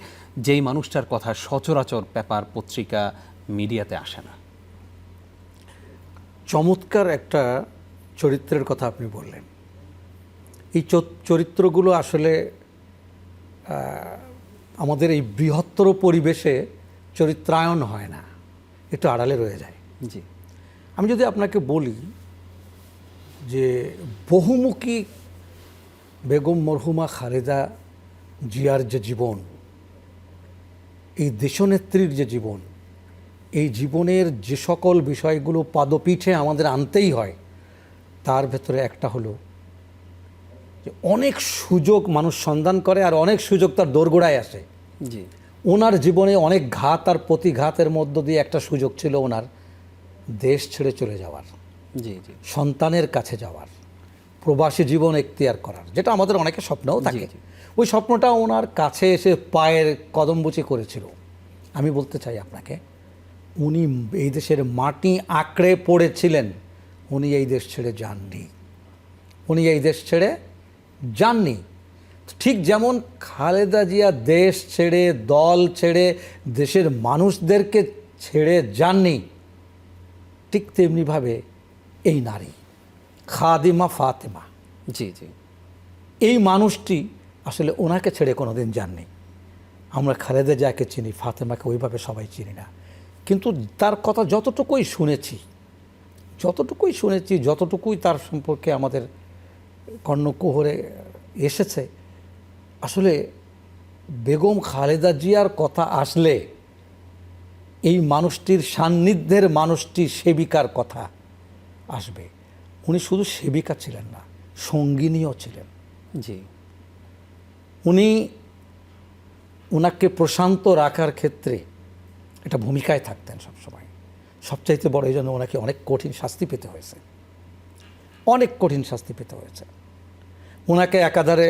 যেই মানুষটার কথা সচরাচর পেপার, পত্রিকা, মিডিয়াতে আসে না? চমৎকার একটা চরিত্রের কথা আপনি বললেন। এই চরিত্রগুলো আসলে আমাদের এই বৃহত্তর পরিবেশে চরিত্রায়ন হয় না, একটু আড়ালে রয়ে যায়। জি। আমি যদি আপনাকে বলি যে বহুমুখী বেগম মরহুমা খালেদা জিয়ার যে জীবন, এই দেশনেত্রীর যে জীবন, এই জীবনের যে সকল বিষয়গুলো পাদপীঠে আমাদের আনতেই হয়, তার ভেতরে একটা হলো যে অনেক সুযোগ মানুষ সন্ধান করে আর অনেক সুযোগ তার দোরগোড়ায় আসে। জি। ওনার জীবনে অনেক ঘাত আর প্রতিঘাতের মধ্য দিয়ে একটা সুযোগ ছিল ওনার দেশ ছেড়ে চলে যাওয়ার, জি জি, সন্তানের কাছে যাওয়ার, প্রবাসী জীবন এখতিয়ার করার, যেটা আমাদের অনেকের স্বপ্নও থাকে। ওই স্বপ্নটা ওনার কাছে এসে পায়ের কদমবুচি করেছিল। আমি বলতে চাই আপনাকে, উনি এই দেশের মাটি আঁকড়ে পড়েছিলেন, উনি এই দেশ ছেড়ে যাননি। ঠিক যেমন খালেদা জিয়া দেশ ছেড়ে, দল ছেড়ে, দেশের মানুষদেরকে ছেড়ে যাননি, ঠিক তেমনিভাবে এই নারী খাদিমা ফাতেমা, জি জি, এই মানুষটি আসলে ওনাকে ছেড়ে কোনোদিন যাননি। আমরা খালেদা জিয়াকে চিনি, ফাতেমাকে ওইভাবে সবাই চিনি না, কিন্তু তার কথা যতটুকুই শুনেছি, যতটুকুই তার সম্পর্কে আমাদের কর্ণকুহরে এসেছে, আসলে বেগম খালেদা জিয়ার কথা আসলে এই মানুষটির সান্নিধ্যের মানুষটির সেবিকার কথা আসবে। উনি শুধু সেবিকা ছিলেন না, সঙ্গিনীও ছিলেন। জি। উনি ওনাকে প্রশান্ত রাখার ক্ষেত্রে একটা ভূমিকায় থাকতেন সবসময়। সবচাইতে বড় এই জন্য ওনাকে অনেক কঠিন শাস্তি পেতে হয়েছে, অনেক কঠিন শাস্তি পেতে হয়েছে। ওনাকে একাধারে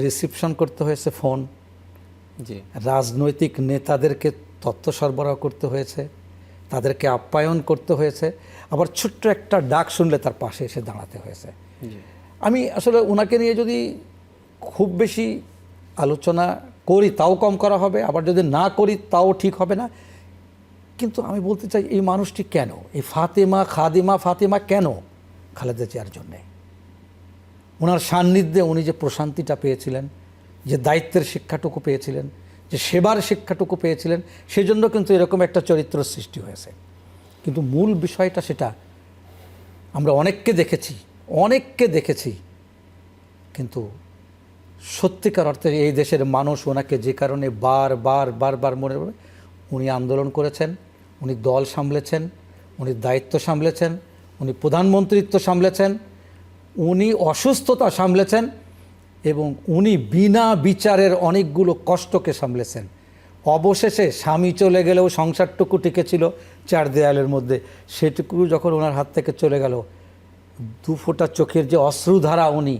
রিসিপশন করতে হয়েছে ফোন, জি। রাজনৈতিক নেতাদেরকে তথ্য সরবরাহ করতে হয়েছে, তাদেরকে আপ্যায়ন করতে হয়েছে, আবার ছোট্ট একটা ডাক শুনলে তার পাশে এসে দাঁড়াতে হয়েছে। আমি আসলে ওনাকে নিয়ে যদি খুব বেশি আলোচনা করি তাও কম করা হবে, আবার যদি না করি তাও ঠিক হবে না। কিন্তু আমি বলতে চাই এই মানুষটি কেন, এই খাদিমা ফাতেমা কেন খালেদা জিয়ার জন্যে? ওনার সান্নিধ্যে উনি যে প্রশান্তিটা পেয়েছিলেন, যে দায়িত্বের শিক্ষাটুকু পেয়েছিলেন, যে সেবার শিক্ষাটুকু পেয়েছিলেন, সেজন্য কিন্তু এরকম একটা চরিত্র সৃষ্টি হয়েছে। কিন্তু মূল বিষয়টা সেটা আমরা অনেককে দেখেছি, কিন্তু সত্যিকার অর্থে এই দেশের মানুষ ওনাকে যে কারণে বারবার মনে করে, উনি আন্দোলন করেছেন, উনি দল সামলেছেন, উনি দায়িত্ব সামলেছেন, উনি প্রধানমন্ত্রিত্ব সামলেছেন, উনি অসুস্থতা সামলেছেন, এবং উনি বিনা বিচারের অনেকগুলো কষ্টকে সামলেছেন। অবশেষে স্বামী চলে গেলেও সংসারটুকু টিকেছিল চার দেয়ালের মধ্যে, সেটুকু যখন ওনার হাত থেকে চলে গেল, দু ফোঁটা চোখের যে অশ্রুধারা, উনি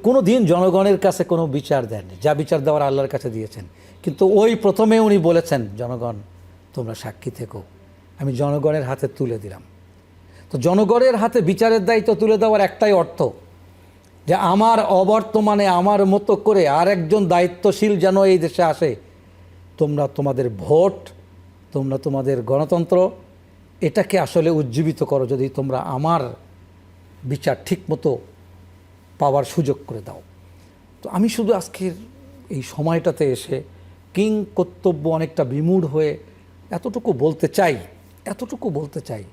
কোনো দিন জনগণের কাছে কোনো বিচার দেননি, যা বিচার দেওয়ার আল্লাহর কাছে দিয়েছেন। কিন্তু ওই প্রথমে উনি বলেছেন, জনগণ তোমরা সাক্ষী থেকো, আমি জনগণের হাতে তুলে দিলাম। তো জনগণের হাতে বিচারের দায়িত্ব তুলে দেওয়ার একটাই অর্থ, যে আমার অবর্তমানে আমার মতো করে আর একজন দায়িত্বশীল যেন এই দেশে আসে। তোমরা তোমাদের ভোট, তোমরা তোমাদের গণতন্ত্র, এটাকে আসলে উজ্জীবিত করো যদি তোমরা আমার বিচার ঠিকমতো পাওয়ার সুযোগ করে দাও। তো আমি শুধু আজকের এই সময়টাতে এসে কিং কর্তব্য অনেকটা বিমূঢ় হয়ে এতটুকু বলতে চাই,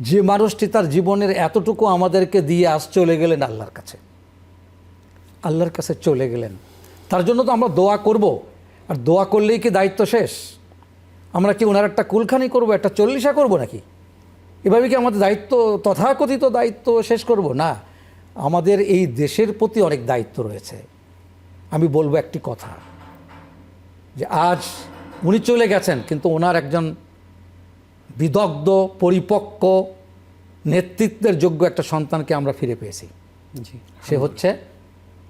যে মানুষটি তার জীবনের এতটুকু আমাদেরকে দিয়ে চলে গেলেন আল্লাহর কাছে চলে গেলেন, তার জন্য তো আমরা দোয়া করব। আর দোয়া করলেই কি দায়িত্ব শেষ? আমরা কি ওনার একটা কুলখানি করব, একটা চল্লিশা করব নাকি? এভাবে কি আমাদের দায়িত্ব, তথাকথিত দায়িত্ব শেষ করব? না, আমাদের এই দেশের প্রতি অনেক দায়িত্ব রয়েছে। আমি বলবো একটি কথা, যে আজ উনি চলে গেছেন, কিন্তু ওনার একজন বিদগ্ধ, পরিপক্ক, নেতৃত্বের যোগ্য একটা সন্তানকে আমরা ফিরে পেয়েছি। সে হচ্ছে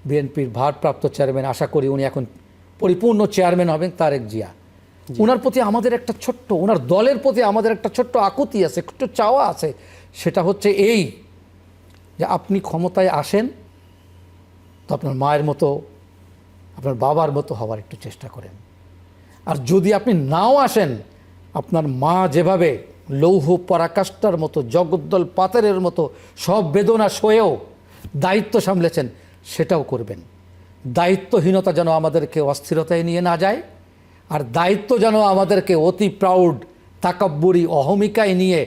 বিএনপির ভারপ্রাপ্ত চেয়ারম্যান, আশা করি উনি এখন পরিপূর্ণ চেয়ারম্যান হবেন, তারেক জিয়া। ওনার প্রতি আমাদের একটা ছোট্ট, ওনার দলের প্রতি আমাদের একটা ছোট্ট আকুতি আছে, ছোট্ট চাওয়া আছে। সেটা হচ্ছে এই, যে আপনি ক্ষমতায় আসেন তো আপনার মায়ের মতো, আপনার বাবার মতো হওয়ার একটু চেষ্টা করেন। আর যদি আপনি নাও আসেন, আপনার মা যেভাবে লৌহ পরাকাষ্ঠার মতো, জগদ্দল পাথরের মতো সব বেদনা সয়েও দায়িত্ব সামলেছেন, সেটাও করবেন। দায়িত্বহীনতা যেন আমাদেরকে অস্থিরতায় নিয়ে না যায়, আর দায়িত্ব যেন আমাদেরকে অতি প্রাউড, তাকাব্বুরি, অহমিকায় নিয়ে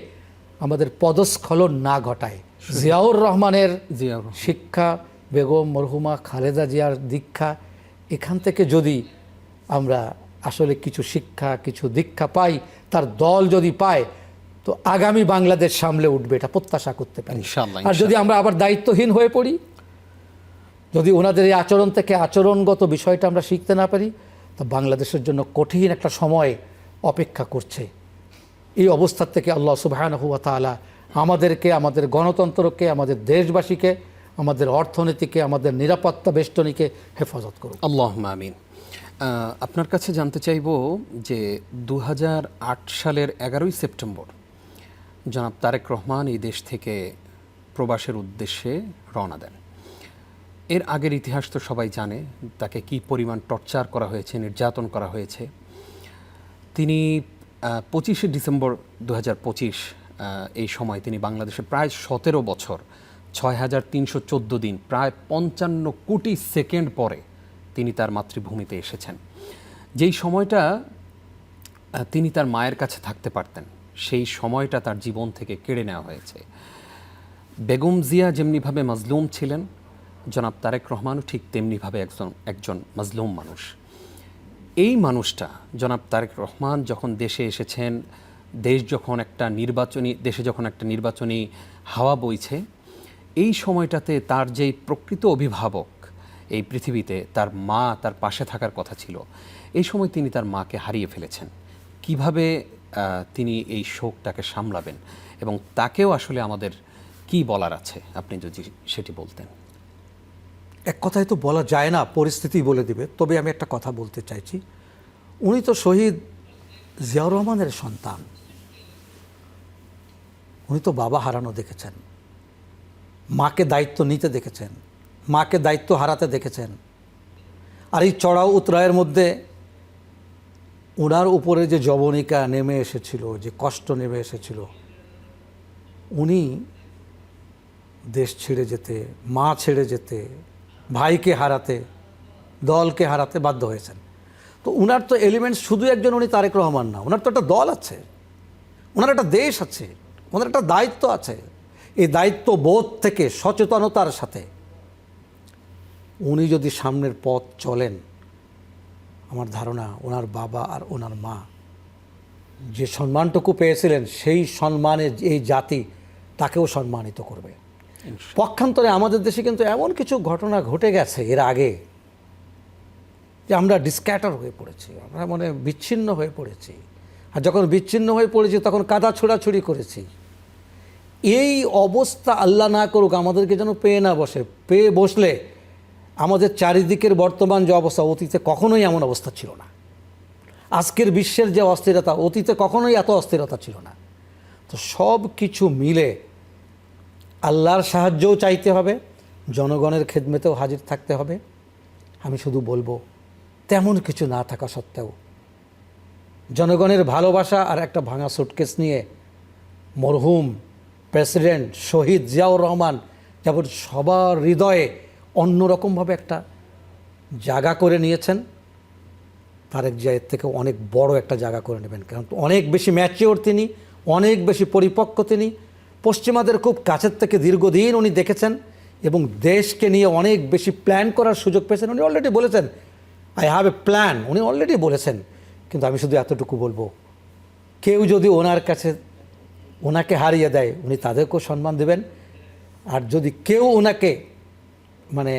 আমাদের পদস্খলন না ঘটায়। জিয়াউর রহমানের শিক্ষা, বেগম মরহুমা খালেদা জিয়ার দীক্ষা, এখান থেকে যদি আমরা আসলে কিছু শিক্ষা, কিছু দীক্ষা পাই, তার দল যদি পায়, তো আগামী বাংলাদেশ সামলে উঠবে, এটা প্রত্যাশা করতে পারি। আর যদি আমরা আবার দায়িত্বহীন হয়ে পড়ি, যদি ওনাদের এই আচরণ থেকে আচরণগত বিষয়টা আমরা শিখতে না পারি, তো বাংলাদেশের জন্য কঠিন একটা সময় অপেক্ষা করছে। এই অবস্থা থেকে আল্লাহ সুবহানাহু ওয়া তাআলা আমাদেরকে, আমাদের গণতন্ত্রকে, আমাদের দেশবাসীকে, আমাদের অর্থনীতিকে, আমাদের নিরাপত্তা বেষ্টনীকে হেফাজত করুন। আল্লাহুম্মা আমিন। আপনার কাছে জানতে চাইব যে 2008 সালের 11ই সেপ্টেম্বর জনাব তারেক রহমান এই দেশ থেকে প্রবাসের উদ্দেশ্যে রওনা দেন। এর আগের ইতিহাস তো সবাই জানে, তাকে কি পরিমাণ টর্চার করা হয়েছে, নির্যাতন করা হয়েছে। তিনি 25শে ডিসেম্বর 2025 এই সময় তিনি বাংলাদেশে প্রায় 17 বছর 6314 দিন, প্রায় 55 কোটি সেকেন্ড পরে তিনি তার মাতৃভূমিতে এসেছেন। যেই সময়টা তিনি তার মায়ের কাছে থাকতে পারতেন, সেই সময়টা তার জীবন থেকে কেড়ে নেওয়া হয়েছে। বেগম জিয়া যেমনিভাবে মাজলুম ছিলেন, জনাব তারেক রহমানও ঠিক তেমনিভাবে একজন মাজলুম মানুষ। এই মানুষটা জনাব তারেক রহমান যখন দেশে এসেছেন, দেশে যখন একটা নির্বাচনী হাওয়া বইছে, এই সময়টাতে তার যেই প্রকৃত অভিভাবক এই পৃথিবীতে, তার মা তার পাশে থাকার কথা ছিল, এই সময় তিনি তার মাকে হারিয়ে ফেলেছেন। কিভাবে তিনি এই শোকটাকে সামলাবেন এবং তাকেও আসলে আমাদের কি বলার আছে, আপনি যদি সেটি বলতেন। এক কথায় তো বলা যায় না, পরিস্থিতি বলে দিবে। তবে আমি একটা কথা বলতে চাইছি, উনি তো শহীদ জিয়াউর রহমানের সন্তান। উনি তো বাবা হারানো দেখেছেন, মাকে দায়িত্ব নিতে দেখেছেন, মাকে দায়িত্ব হারাতে দেখেছেন। আর এই চড়াও উতরায়ের মধ্যে ওনার উপরে যে জবনিকা নেমে এসেছিল, যে কষ্ট নেমে এসেছিল, উনি দেশ ছেড়ে যেতে, মা ছেড়ে যেতে, ভাইকে হারাতে, দলকে হারাতে বাধ্য হয়েছেন। তো উনার তো এলিমেন্টস শুধু একজন উনি তারেক রহমান না, ওনার তো একটা দল আছে, ওনার একটা দেশ আছে, ওনার একটা দায়িত্ব আছে। এই দায়িত্ব বোধ থেকে সচেতনতার সাথে উনি যদি সামনের পথ চলেন, আমার ধারণা ওনার বাবা আর ওনার মা যে সম্মানটুকু পেয়েছিলেন, সেই সম্মানে এই জাতি তাকেও সম্মানিত করবে। পক্ষান্তরে আমাদের দেশে কিন্তু এমন কিছু ঘটনা ঘটে গেছে এর আগে যে আমরা ডিসক্যাটার হয়ে পড়েছি, আমরা মানে বিচ্ছিন্ন হয়ে পড়েছি। আর যখন বিচ্ছিন্ন হয়ে পড়েছি তখন কাদা ছোড়াছুড়ি করেছি। এই অবস্থা আল্লাহ না করুক আমাদেরকে যেন পেয়ে না বসে। পেয়ে বসলে আমাদের চারিদিকের বর্তমান যে অবস্থা, অতীতে কখনোই এমন অবস্থা ছিল না। আজকের বিশ্বের যে অস্থিরতা, অতীতে কখনোই এত অস্থিরতা ছিল না। তো সব কিছু মিলে আল্লাহর সাহায্যও চাইতে হবে, জনগণের খেদমতেও হাজির থাকতে হবে। আমি শুধু বলবো, তেমন কিছু না থাকা সত্ত্বেও জনগণের ভালোবাসা আর একটা ভাঙা সুটকেস নিয়ে মরহুম প্রেসিডেন্ট শহীদ জিয়াউর রহমান যেমন সবার হৃদয়ে অন্যরকমভাবে একটা জায়গা করে নিয়েছেন, তারেক জিয়ার থেকে অনেক বড় একটা জায়গা করে নেবেন। কারণ অনেক বেশি ম্যাচিওর তিনি, অনেক বেশি পরিপক্ক তিনি। পশ্চিমাদের খুব কাছের থেকে দীর্ঘদিন উনি দেখেছেন এবং দেশকে নিয়ে অনেক বেশি প্ল্যান করার সুযোগ পেয়েছেন। উনি অলরেডি বলেছেন, আই হ্যাভ এ প্ল্যান, উনি অলরেডি বলেছেন। কিন্তু আমি শুধু এতটুকু বলবো, কেউ যদি ওনার কাছে ওনাকে হারিয়ে দেয়, উনি তাদেরকেও সম্মান দেবেন। আর যদি কেউ ওনাকে মানে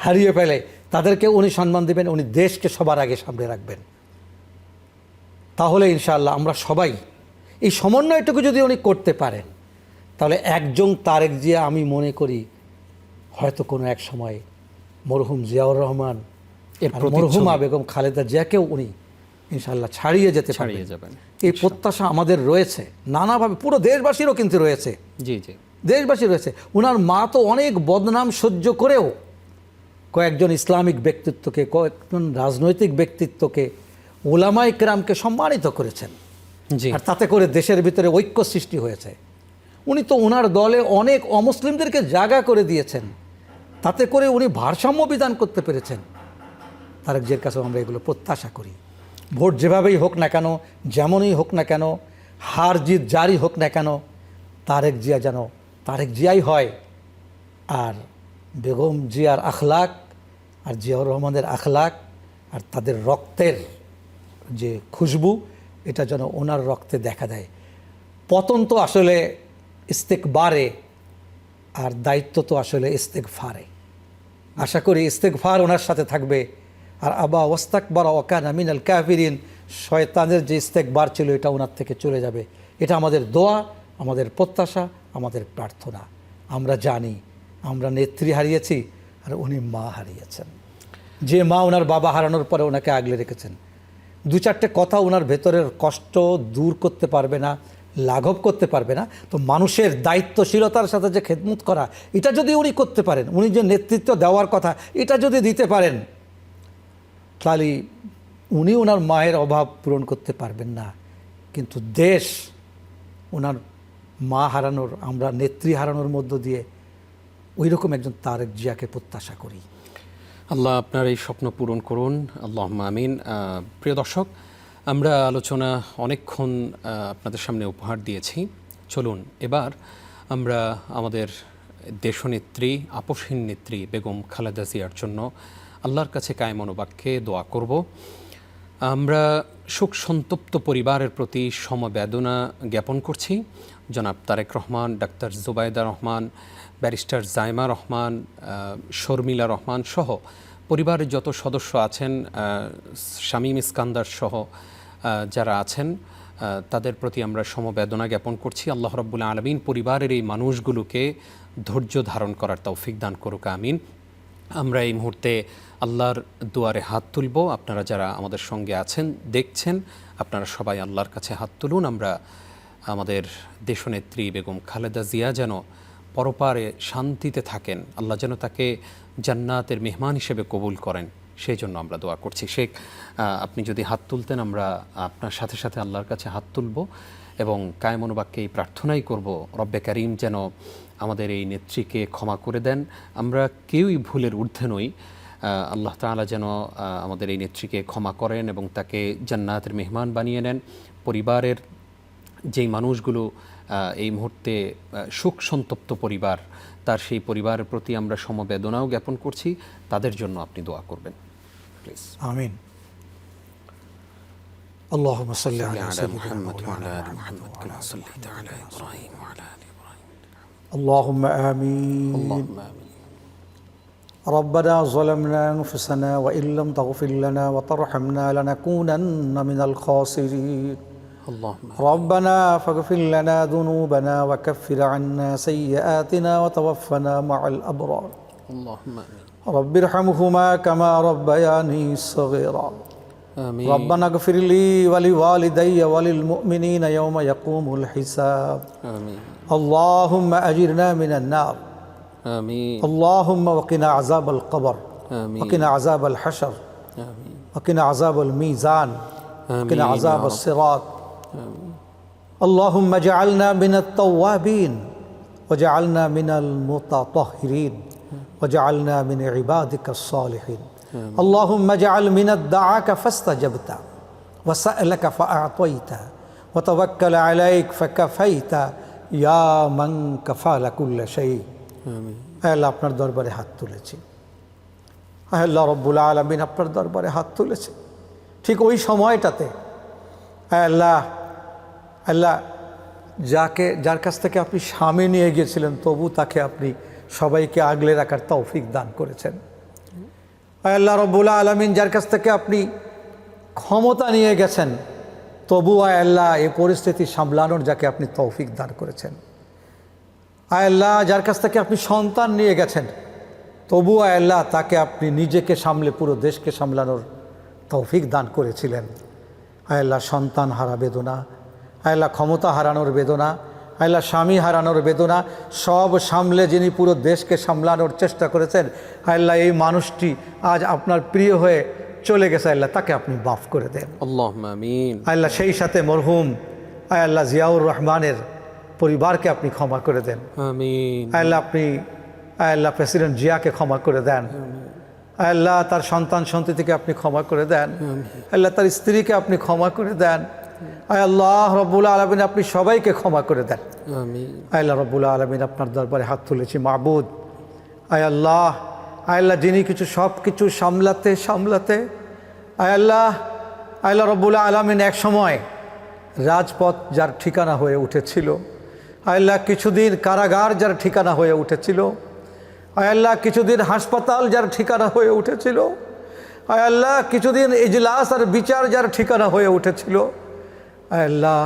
হারিয়ে ফেলে, তাদেরকে উনি সম্মান দেবেন। উনি দেশকে সবার আগে সামনে রাখবেন। তাহলে ইনশাআল্লাহ আমরা সবাই এই সমন্বয়টুকু যদি উনি করতে পারেন, তাহলে একজন তারেক জিয়া আমি মনে করি হয়তো কোনো এক সময় মরহুম জিয়াউর রহমান, মরহুমা বেগম খালেদা জিয়াকেও উনি ইনশাআল্লাহ ছাড়িয়ে যাবেন। এই প্রত্যাশা আমাদের রয়েছে নানাভাবে, পুরো দেশবাসীরও কিন্তু রয়েছে। জি জি, দেশবাসী রয়েছে। ওনার মা তো অনেক বদনাম সহ্য করেও কয়েকজন ইসলামিক ব্যক্তিত্বকে, কয়েকজন রাজনৈতিক ব্যক্তিত্বকে, ওলামায়ে কেরামকে সম্মানিত করেছেন। আর তাতে করে দেশের ভিতরে ঐক্য সৃষ্টি হয়েছে। উনি তো ওনার দলে অনেক অমুসলিমদেরকে জায়গা করে দিয়েছেন, তাতে করে উনি ভারসাম্য বিধান করতে পেরেছেন। তারেক জিয়ার কাছেও আমরা এগুলো প্রত্যাশা করি। ভোট যেভাবেই হোক না কেন, যেমনই হোক না কেন, হার জিত জারি হোক না কেন, তারেক জিয়া যেন তারেক জিয়াই হয়। আর বেগম জিয়ার আখলাক আর জিয়াউর রহমানের আখলাক আর তাদের রক্তের যে খুশবু, এটা যেন ওনার রক্তে দেখা দেয়। পতন তো আসলে ইস্তেকবারে, আর দায়িত্ব তো আসলে ইস্তেগফারে। আশা করি ইস্তেগফার ওনার সাথে থাকবে। আর আবা ওয়াস্তাকবার ওয়াকানা মিনাল কাফিরিন, শয়তানের যে ইস্তেকবার ছিল এটা ওনার থেকে চলে যাবে। এটা আমাদের দোয়া, আমাদের প্রত্যাশা, আমাদের প্রার্থনা। আমরা জানি আমরা নেত্রী হারিয়েছি আর উনি মা হারিয়েছেন। যে মা ওনার বাবা হারানোর পরে ওনাকে আগলে রেখেছেন। দু চারটে কথা ওনার ভেতরের কষ্ট দূর করতে পারবে না, লাঘব করতে পারবে না। তো মানুষের দায়িত্বশীলতার সাথে যে খেদমত করা, এটা যদি উনি করতে পারেন, উনি যে নেতৃত্ব দেওয়ার কথা এটা যদি দিতে পারেন, তাহলে উনি ওনার মায়ের অভাব পূরণ করতে পারবেন না, কিন্তু দেশ ওনার মা হারানোর, আমরা নেত্রী হারানোর মধ্য দিয়ে ওই রকম একজন তারেক জিয়াকে প্রত্যাশা করি। আল্লাহ আপনার এই স্বপ্ন পূরণ করুন, আল্লাহুম্মা আমিন। প্রিয় দর্শক, আমরা আলোচনা অনেকক্ষণ আপনাদের সামনে উপহার দিয়েছি। চলুন এবার আমরা আমাদের দেশনেত্রী, আপসহীন নেত্রী বেগম খালেদা জিয়ার জন্য আল্লাহর কাছে কায়মনোবাক্যে দোয়া করব। আমরা শোক সন্তপ্ত পরিবারের প্রতি সমবেদনা জ্ঞাপন করছি। জনাব তারেক রহমান, ডাক্তার জুবাইদা রহমান, ব্যারিস্টার জাইমা রহমান, শর্মিলা রহমান সহ পরিবারের যত সদস্য আছেন, শামীম ইস্কান্দার সহ যারা আছেন, তাদের প্রতি আমরা সমবেদনা জ্ঞাপন করছি। আল্লাহ রাব্বুল আলামিন পরিবারের এই মানুষগুলোকে ধৈর্য ধারণ করার তৌফিক দান করুক, আমিন। আমরা এই মুহূর্তে আল্লাহর দুয়ারে হাত তুলব। আপনারা যারা আমাদের সঙ্গে আছেন, দেখছেন, আপনারা সবাই আল্লাহর কাছে হাত তুলুন। আমরা আমাদের দেশনেত্রী বেগম খালেদা জিয়া যেন পরপারে শান্তিতে থাকেন, আল্লাহ যেন তাকে জান্নাতের মেহমান হিসেবে কবুল করেন, সেই জন্য আমরা দোয়া করছি। শেখ, আপনি যদি হাত তুলতেন, আমরা আপনার সাথে সাথে আল্লাহর কাছে হাত তুলব এবং কায়মনোবাক্যে এই প্রার্থনাই করব, রব্বে কারীম যেন আমাদের এই নেত্রীকে ক্ষমা করে দেন। আমরা কেউই ভুলের ঊর্ধ্বে নই। আল্লাহ তাআলা যেন আমাদের এই নেত্রীকে ক্ষমা করেন এবং তাকে জান্নাতের মেহমান বানিয়ে নেন। পরিবারের যেই মানুষগুলো এই মুহূর্তে শোক সন্তপ্ত পরিবার, তার সেই পরিবারের প্রতি আমরা সমবেদনাও জ্ঞাপন করছি। তাদের জন্য আপনি দোয়া করবেন, প্লিজ। আমিন। اللهم صل على محمد وعلى آل محمد كما صليت على إبراهيم وعلى آل إبراهيم. اللهم آمين. اللهم آمين. ربنا ظلمنا أنفسنا وإن لم تغفر لنا وترحمنا لنكونن من الخاسرين. اللهم ربنا فاغفر لنا ذنوبنا وكفر عنا سيئاتنا وتوفنا مع الأبرار. اللهم آمين. رب ارحمهما كما ربياني صغيرا. آمين. ربنا اغفر لي ولوالدي وللمؤمنين يوم يقوم الحساب. آمين. اللهم أجرنا من النار. آمين. اللهم وقنا عذاب القبر. آمين. وقنا عذاب الحشر. آمين. وقنا عذاب الميزان. وقنا آمين عذاب يا رب. الصراط. آمين. اللهم اجعلنا من التوابين وجعلنا من المتطهرين وجعلنا من عبادك الصالحين. اللهم اجعل من الدعاك فاستجبت وسألك فأعطيت وتوكل عليك فكفيت يا من كفى كل شيء. آمين. আল্লাহ আপনার দরবারে হাত তুলেছি। আল্লাহ রব্বুল আলামিন আপনার দরবারে হাত তুলেছে ঠিক ওই সময়টাতে। আল্লাহ আল্লাহ যার কাছ থেকে আপনি স্বামী নিয়ে গিয়েছিলেন, তবু তাকে আপনি সবাইকে আগলে রাখার তৌফিক দান করেছেন। আল্লাহ রব্বুল আলামিন যার কাছ থেকে আপনি ক্ষমতা নিয়ে গেছেন, তবু আল্লাহ এই পরিস্থিতি সামলানোর যাকে আপনি তৌফিক দান করেছেন। আল্লাহ যার কাছ থেকে আপনি সন্তান নিয়ে গেছেন, তবু আল্লাহ তাকে আপনি নিজেকে সামলে পুরো দেশকে সামলানোর তৌফিক দান করেছিলেন। আল্লাহ সন্তান হারা বেদনা, আল্লাহ ক্ষমতা হারানোর বেদনা, আল্লাহ স্বামী হারানোর বেদনা, সব সামলে যিনি পুরো দেশকে সামলানোর চেষ্টা করেছেন, আল্লাহ এই মানুষটি আজ আপনার প্রিয় হয়ে চলে গেছে, আল্লাহ তাকে আপনি মাফ করে দেন। আল্লাহুম্মা আমিন। আল্লাহ সেই সাথে মরহুম আল্লাহ জিয়াউর রহমানের পরিবারকে আপনি ক্ষমা করে দেন। আমিন। আল্লাহ আপনি আল্লাহ প্রেসিডেন্ট জিয়াকে ক্ষমা করে দেন। আল্লাহ তার সন্তান সন্ততিকে আপনি ক্ষমা করে দেন। আল্লাহ তার স্ত্রীকে আপনি ক্ষমা করে দেন। আল্লাহ রব্বুল আলামিন আপনি সবাইকে ক্ষমা করে দেন। আমিন। আল্লাহ রব্বুল আলামিন আপনার দরবারে হাত তুলেছি মাবুদ। আল্লাহ আল্লাহ যিনি সব কিছু সামলাতে আল্লাহ রব্বুল আলামিন এক সময় রাজপথ যার ঠিকানা হয়ে উঠেছিল, আল্লাহ কিছুদিন কারাগার যার ঠিকানা হয়ে উঠেছিল, আল্লাহ কিছুদিন হাসপাতাল যার ঠিকানা হয়ে উঠেছিল, আল্লাহ কিছুদিন ইজলাস আর বিচার যার ঠিকানা হয়ে উঠেছিল, আল্লাহ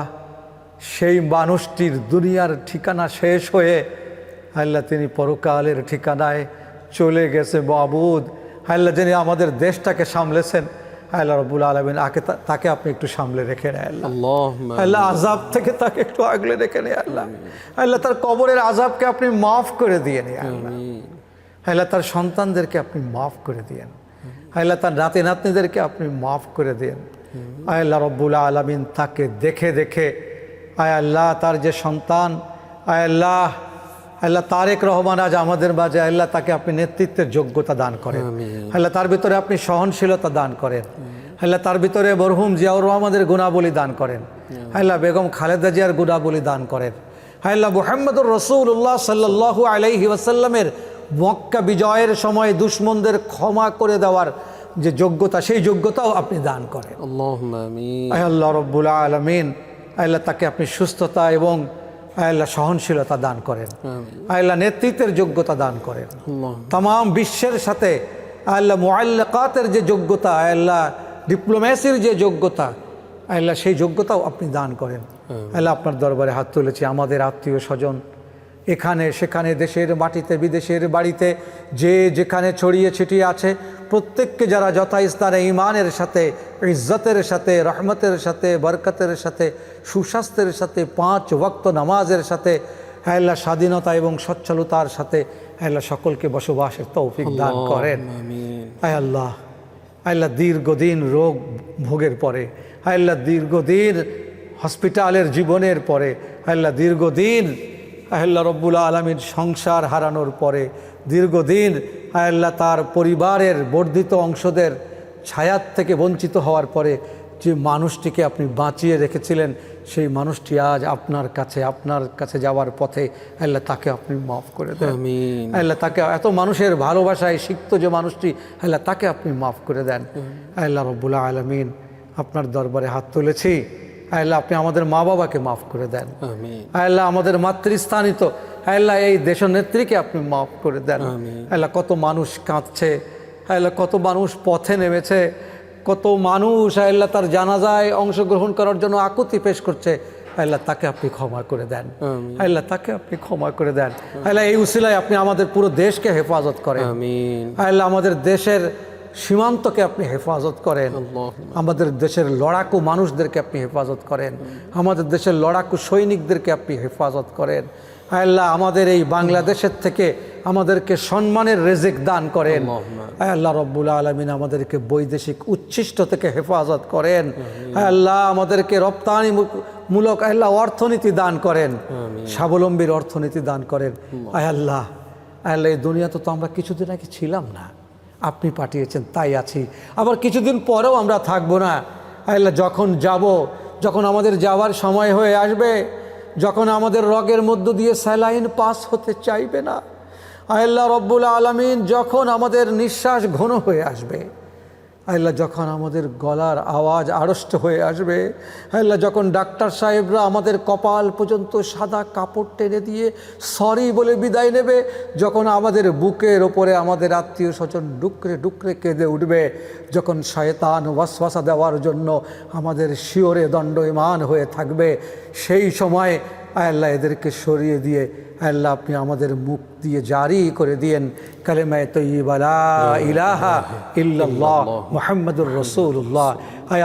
সেই মানুষটির দুনিয়ার ঠিকানা শেষ হয়ে আল্লাহ তিনি পরকালের ঠিকানায় চলে গেছে মাবুদ। আল্লাহ যিনি আমাদের দেশটাকে সামলেছেন, আল্লাহ রব্বুল আলামিন তাকে আপনি একটু সামলে রেখে নেয় আল্লাহ। আল্লাহ আযাব থেকে তাকে একটু আগলে রেখে নেয় আল্লাহ। আল্লাহ তার কবরের আযাবকে আপনি মাফ করে দিয়ে নিন আল্লাহ। আল্লাহ তার সন্তানদেরকে আপনি মাফ করে দিয়েন। আল্লাহ তার নাতি নাতনিদেরকে আপনি মাফ করে দিয়েন। আল্লাহ রব্বুল আলামিন তাকে দেখে দেখে আল্লাহ তার যে সন্তান আল্লাহ তারেক রহমান আজ আমাদের মাঝে, আল্লাহ তাকে আপনি নেতৃত্বের যোগ্যতা দান করেন। আল্লাহ তার ভিতরে আপনি সহনশীলতা দান করেন। আল্লাহ তার ভিতরে মরহুম জিয়াউর রহমানের গুণাবলী দান করেন। আল্লাহ বেগম খালেদা জিয়ার গুণাবলী দান করেন। আল্লাহ মুহাম্মদুর রাসূলুল্লাহ সাল্লাল্লাহু আলাইহি ওয়াসাল্লামের মক্কা বিজয়ের সময় দুশমনদের ক্ষমা করে দেওয়ার যে যোগ্যতা, সেই যোগ্যতাও আপনি দান করেন। আল্লাহুম্মা আমিন। আয় আল্লাহ রব্বুল আলামিন, আল্লাহ তাকে আপনি সুস্থতা এবং আল্লাহ সহনশীলতা দান করেন, আল্লাহ নেতৃত্বের যোগ্যতা দান করেন, তাম বিশ্বের সাথে আল্লাহ মুআল্লাকাতের যে যোগ্যতা, আল্লাহ ডিপ্লোম্যাসির যে যোগ্যতা, আল্লাহ সেই যোগ্যতাও আপনি দান করেন। আল্লাহ আপনার দরবারে হাত তুলেছি, আমাদের আত্মীয় স্বজন এখানে সেখানে, দেশের মাটিতে বিদেশের বাড়িতে, যে যেখানে ছড়িয়ে ছিটিয়ে আছে, প্রত্যেককে যারা যথাস্থানে ঈমানের সাথে, ইজ্জতের সাথে, রহমতের সাথে, বরকতের সাথে, সুস্বাস্থ্যের সাথে, 5 ওয়াক্ত নামাজের সাথে, আল্লাহ স্বাধীনতা এবং সচ্ছলতার সাথে আল্লাহ সকলকে বসবাসের তৌফিক দান করেন। আয় আল্লাহ, আল্লাহ দীর্ঘদিন রোগ ভোগের পরে, আল্লাহ দীর্ঘদিন হসপিটালের জীবনের পরে, আল্লাহ দীর্ঘদিন আল্লাহ রব্বুল আলামিন সংসার হারানোর পরে, দীর্ঘদিন আল্লাহ তার পরিবারের বর্ধিত অংশদের ছায়াত থেকে বঞ্চিত হওয়ার পরে যে মানুষটিকে আপনি বাঁচিয়ে রেখেছিলেন, সেই মানুষটি আজ আপনার কাছে যাওয়ার পথে, আল্লাহ তাকে আপনি মাফ করে দেন। আমিন। আল্লাহ তাকে, এত মানুষের ভালোবাসায় সিক্ত যে মানুষটি, আল্লাহ তাকে আপনি মাফ করে দেন। আল্লাহ রব্বুল আলামিন, আপনার দরবারে হাত তুলেছি, আল্লাহ আপনি আমাদের মা বাবাকে মাফ করে দেন। আল্লাহ আমাদের মাতৃস্থানিত আল্লাহ এই দেশনেত্রীকে আপনি মাফ করে দেন। আল্লাহ কত মানুষ কাঁদছে, আল্লাহ কত মানুষ পথে নেমেছে, কত মানুষ আল্লাহ তার জানাজায় অংশগ্রহণ করার জন্য আকুতি পেশ করছে, আল্লাহ তাকে আপনি ক্ষমা করে দেন। আল্লাহ তাকে আপনি ক্ষমা করে দেন। আল্লাহ এই উসিলায় আপনি আমাদের পুরো দেশকে হেফাজত করেন। আল্লাহ আমাদের দেশের সীমান্তকে আপনি হেফাজত করেন, আমাদের দেশের লড়াকু মানুষদেরকে আপনি হেফাজত করেন, আমাদের দেশের লড়াকু সৈনিকদেরকে আপনি হেফাজত করেন। আল্লাহ আমাদের এই বাংলাদেশের থেকে আমাদেরকে সম্মানের রেজেক দান করেন। আল্লাহ রব্বুল আলামিন আমাদেরকে বৈদেশিক উচ্ছিষ্ট থেকে হেফাজত করেন। আল্লাহ আমাদেরকে রপ্তানি মূলক আল্লাহ অর্থনীতি দান করেন, স্বাবলম্বীর অর্থনীতি দান করেন। আল্লাহ, আল্লাহ এই দুনিয়াতে তো আমরা কিছুদিন আগে ছিলাম না, আপনি পাঠিয়েছেন তাই আছি, আবার কিছুদিন পরেও আমরা থাকবো না। আল্লাহ যখন আমাদের যাওয়ার সময় হয়ে আসবে, যখন আমাদের রগের মধ্য দিয়ে স্যালাইন পাস হতে চাইবে না, আল্লাহ রব্বুল আলামিন যখন আমাদের নিঃশ্বাস ঘন হয়ে আসবে, আল্লাহ যখন আমাদের গলার আওয়াজ আড়ষ্ট হয়ে আসবে, আল্লাহ যখন ডাক্তার সাহেবরা আমাদের কপাল পর্যন্ত সাদা কাপড় টেনে দিয়ে সরি বলে বিদায় নেবে, যখন আমাদের বুকের ওপরে আমাদের আত্মীয় স্বজন ডুকরে ডুকরে কেঁদে উঠবে, যখন শয়তান ওয়াসওয়াসা দেওয়ার জন্য আমাদের শিওরে দণ্ডায়মান হয়ে থাকবে, সেই সময় আল্লাহ এদেরকে সরিয়ে দিয়ে আল্লাহ আপনি আমাদের মুখ দিয়ে জারি করে দিয়েন কালেমায়ে তয়্যিবা লা ইলাহা ইল্লাল্লাহ মুহাম্মাদুর রাসূলুল্লাহ। আয়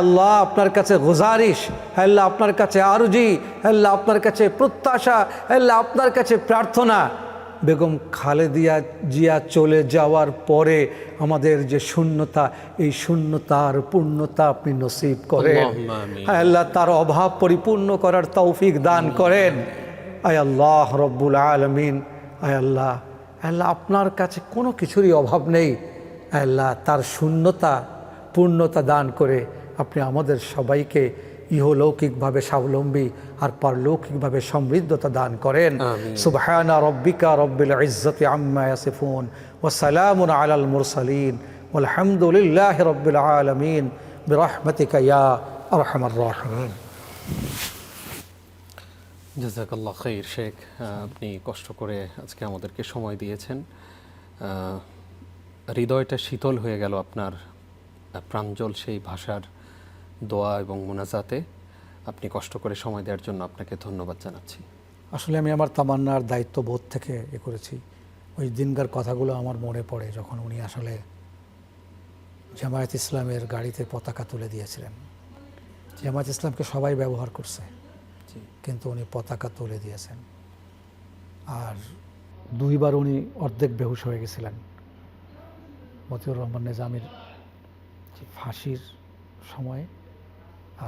আল্লাহ, আপনার কাছে গুজারিশ, আল্লাহ আপনার কাছে আরজি, আল্লাহ আপনার কাছে প্রত্যাশা, আল্লাহ আপনার কাছে প্রার্থনা, বেগম খালেদা জিয়া চলে যাওয়ার পরে আমাদের যে শূন্যতা, এই শূন্যতার পূর্ণতা আপনি নসিব করেন। আল্লাহ তার অভাব পরিপূর্ণ করার তৌফিক দান করেন। আয় আল্লাহ রব্বুল আলামিন, আয় আল্লাহ, আপনার কাছে কোনো কিছুরই অভাব নেই। আল্লাহ তার শূন্যতা পূর্ণতা দান করে আপনি আমাদের সবাইকে ইহলৌকিকভাবে স্বাবলম্বী আর পারলৌকিকভাবে সমৃদ্ধতা দান করেন। সুবহানা রব্বিকা রব্বিল ইজ্জতি আম্মা ইয়াসিফুন ওয়া সালামুন আলাল মুরসালিন ওয়ালহামদুলিল্লাহি রব্বিল আলামিন বিরহমাতিকা ইয়া আরহামার রাহিমিন। জাযাকাল্লাহ খাইর শেখ, আপনি কষ্ট করে আজকে আমাদেরকে সময় দিয়েছেন। হৃদয়টা শীতল হয়ে গেল আপনার প্রাঞ্জল সেই ভাষার দোয়া এবং মোনাজাতে। আপনি কষ্ট করে সময় দেওয়ার জন্য আপনাকে ধন্যবাদ জানাচ্ছি। আসলে আমি আমার তামান্নার দায়িত্ববোধ থেকে করেছি। ওই দিনকার কথাগুলো আমার মনে পড়ে, যখন উনি আসলে জামায়াত ইসলামের গাড়িতে পতাকা তুলে দিয়েছিলেন। জামায়াত ইসলামকে সবাই ব্যবহার করছে, কিন্তু উনি পতাকা তুলে দিয়েছেন। আর 2 বার উনি অর্ধেক বেহুশ হয়ে গেছিলেন। মতিউর রহমান নিজামীর ফাঁসির সময়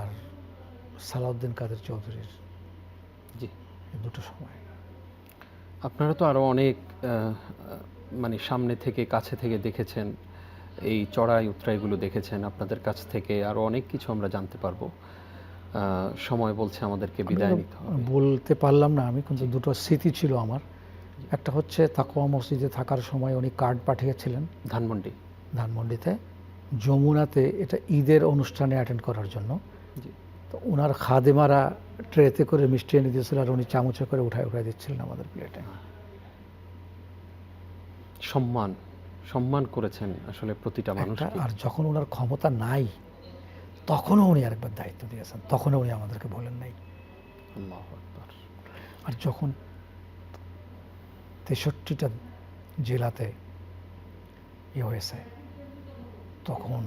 আর সালাউদ্দিন কাদের চৌধুরীর দুটো সময়। আপনারা তো আরও অনেক মানে সামনে থেকে কাছে থেকে দেখেছেন, এই চড়াই উতরাইগুলো দেখেছেন, আপনাদের কাছ থেকে আরও অনেক কিছু আমরা জানতে পারবো। সময় বলছে আমাদেরকে বিদায় নিতে হবে। বলতে পারলাম না আমি, কিন্তু দুটো স্মৃতি ছিল আমার। একটা হচ্ছে তাকওয়া মসজিদে থাকার সময় উনি কার্ড পাঠিয়েছিলেন ধানমন্ডিতে, যমুনাতে এটা ঈদের অনুষ্ঠানে অ্যাটেন্ড করার জন্য। তো ওনার খাদেমারা ট্রেতে করে মিষ্টি এনে দিয়েছিল আর উনি চামচে করে উঠায় দিচ্ছিলেন আমাদের প্লেটে। সম্মান করেছেন আসলে প্রতিটা মানুষ। আর যখন ওনার ক্ষমতা নাই তখনও উনি আরেকবার দায়িত্ব দিয়েছেন, তখনও উনি আমাদেরকে বলেন নাই। আল্লাহু আকবার। আর যখন 63টা জেলাতে হয়েছে, তখন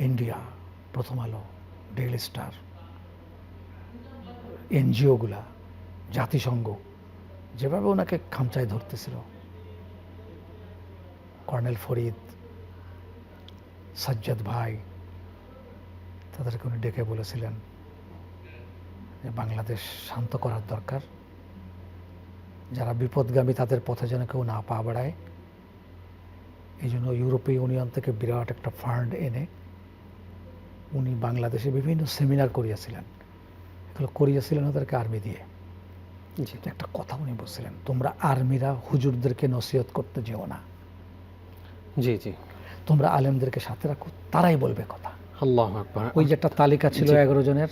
ইন্ডিয়া, প্রথম আলো, ডেইলি স্টার, এনজিওগুলা, জাতিসংঘ যেভাবে ওনাকে খামচায় ধরতেছিল, কর্নেল ফরিদ, সাজ্জাদ ভাই, তাদেরকে উনি ডেকে বলেছিলেন যে বাংলাদেশ শান্ত করার দরকার, যারা বিপদগামী তাদের পথে যেন কেউ না পা বাড়ায়। এই জন্য ইউরোপীয় ইউনিয়ন থেকে বিরাট একটা ফান্ড এনে উনি বাংলাদেশে বিভিন্ন সেমিনার করিয়েছিলেন। এগুলো করিয়েছিলেন ওদেরকে আর্মি দিয়ে। যেটা একটা কথা উনি বলছিলেন, তোমরা আর্মিরা হুজুরদেরকে নসিহত করতে যেও না, জি জি, তোমরা আলেমদেরকে সাথে রাখো, তারাই বলবে কথা। আল্লাহু আকবার। ওই যে একটা তালিকা ছিল 11 জনের,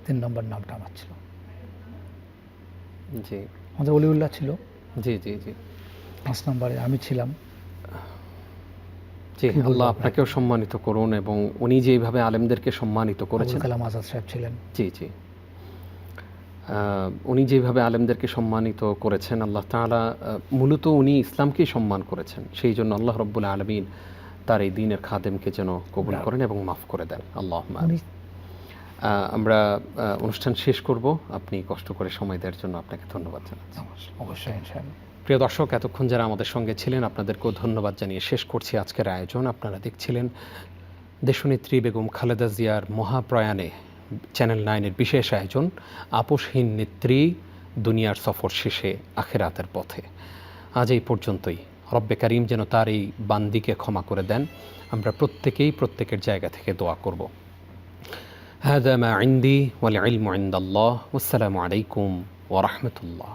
3 নম্বর নামটা আমার ছিল। জি, আমাদের অলিউল্লাহ ছিল, জি জি জি, 5 নম্বরে আমি ছিলাম। জি, আল্লাহ আপনাকেও সম্মানিত করুন এবং উনি যেভাবে আলেমদেরকে সম্মানিত করেছেন। আবুল কালাম আজাদ সাহেব ছিলেন। জি জি, উনি যেভাবে আলেমদেরকে সম্মানিত করেছেন, আল্লাহ তাআলা মূলত উনি ইসলামকেই সম্মান করেছেন। সেই জন্য আল্লাহ রব্বুল আলামিন তার এই দ্বীনের খাদেমকে যেন কবুল করেন এবং মাফ করে দেন। আল্লাহুম্মা আমিন। আমরা অনুষ্ঠান শেষ করব। আপনি কষ্ট করে সময় দেওয়ার জন্য আপনাকে ধন্যবাদ জানাচ্ছি। অবশ্যই, ইনশাআল্লাহ। প্রিয় দর্শক, এতক্ষণ যারা আমাদের সঙ্গে ছিলেন আপনাদেরকেও ধন্যবাদ জানিয়ে শেষ করছি আজকের আয়োজন। আপনারা দেখছিলেন দেশনেত্রী বেগম খালেদা জিয়ার মহাপ্রয়াণে চ্যানেল 9-এর বিশেষ আয়োজন আপসহীন নেত্রী, দুনিয়ার সফর শেষে আখিরাতের পথে। আজ এই পর্যন্তই। রব্বে কারীম যেন তার এই বান্দিকে ক্ষমা করে দেন। আমরা প্রত্যেকেই প্রত্যেকের জায়গা থেকে দোয়া করব। হাযা মা ইনদি ওয়াল ইলমু ইনদাল্লাহ। ওয়াসসালামু আলাইকুম ওয়া রাহমাতুল্লাহ।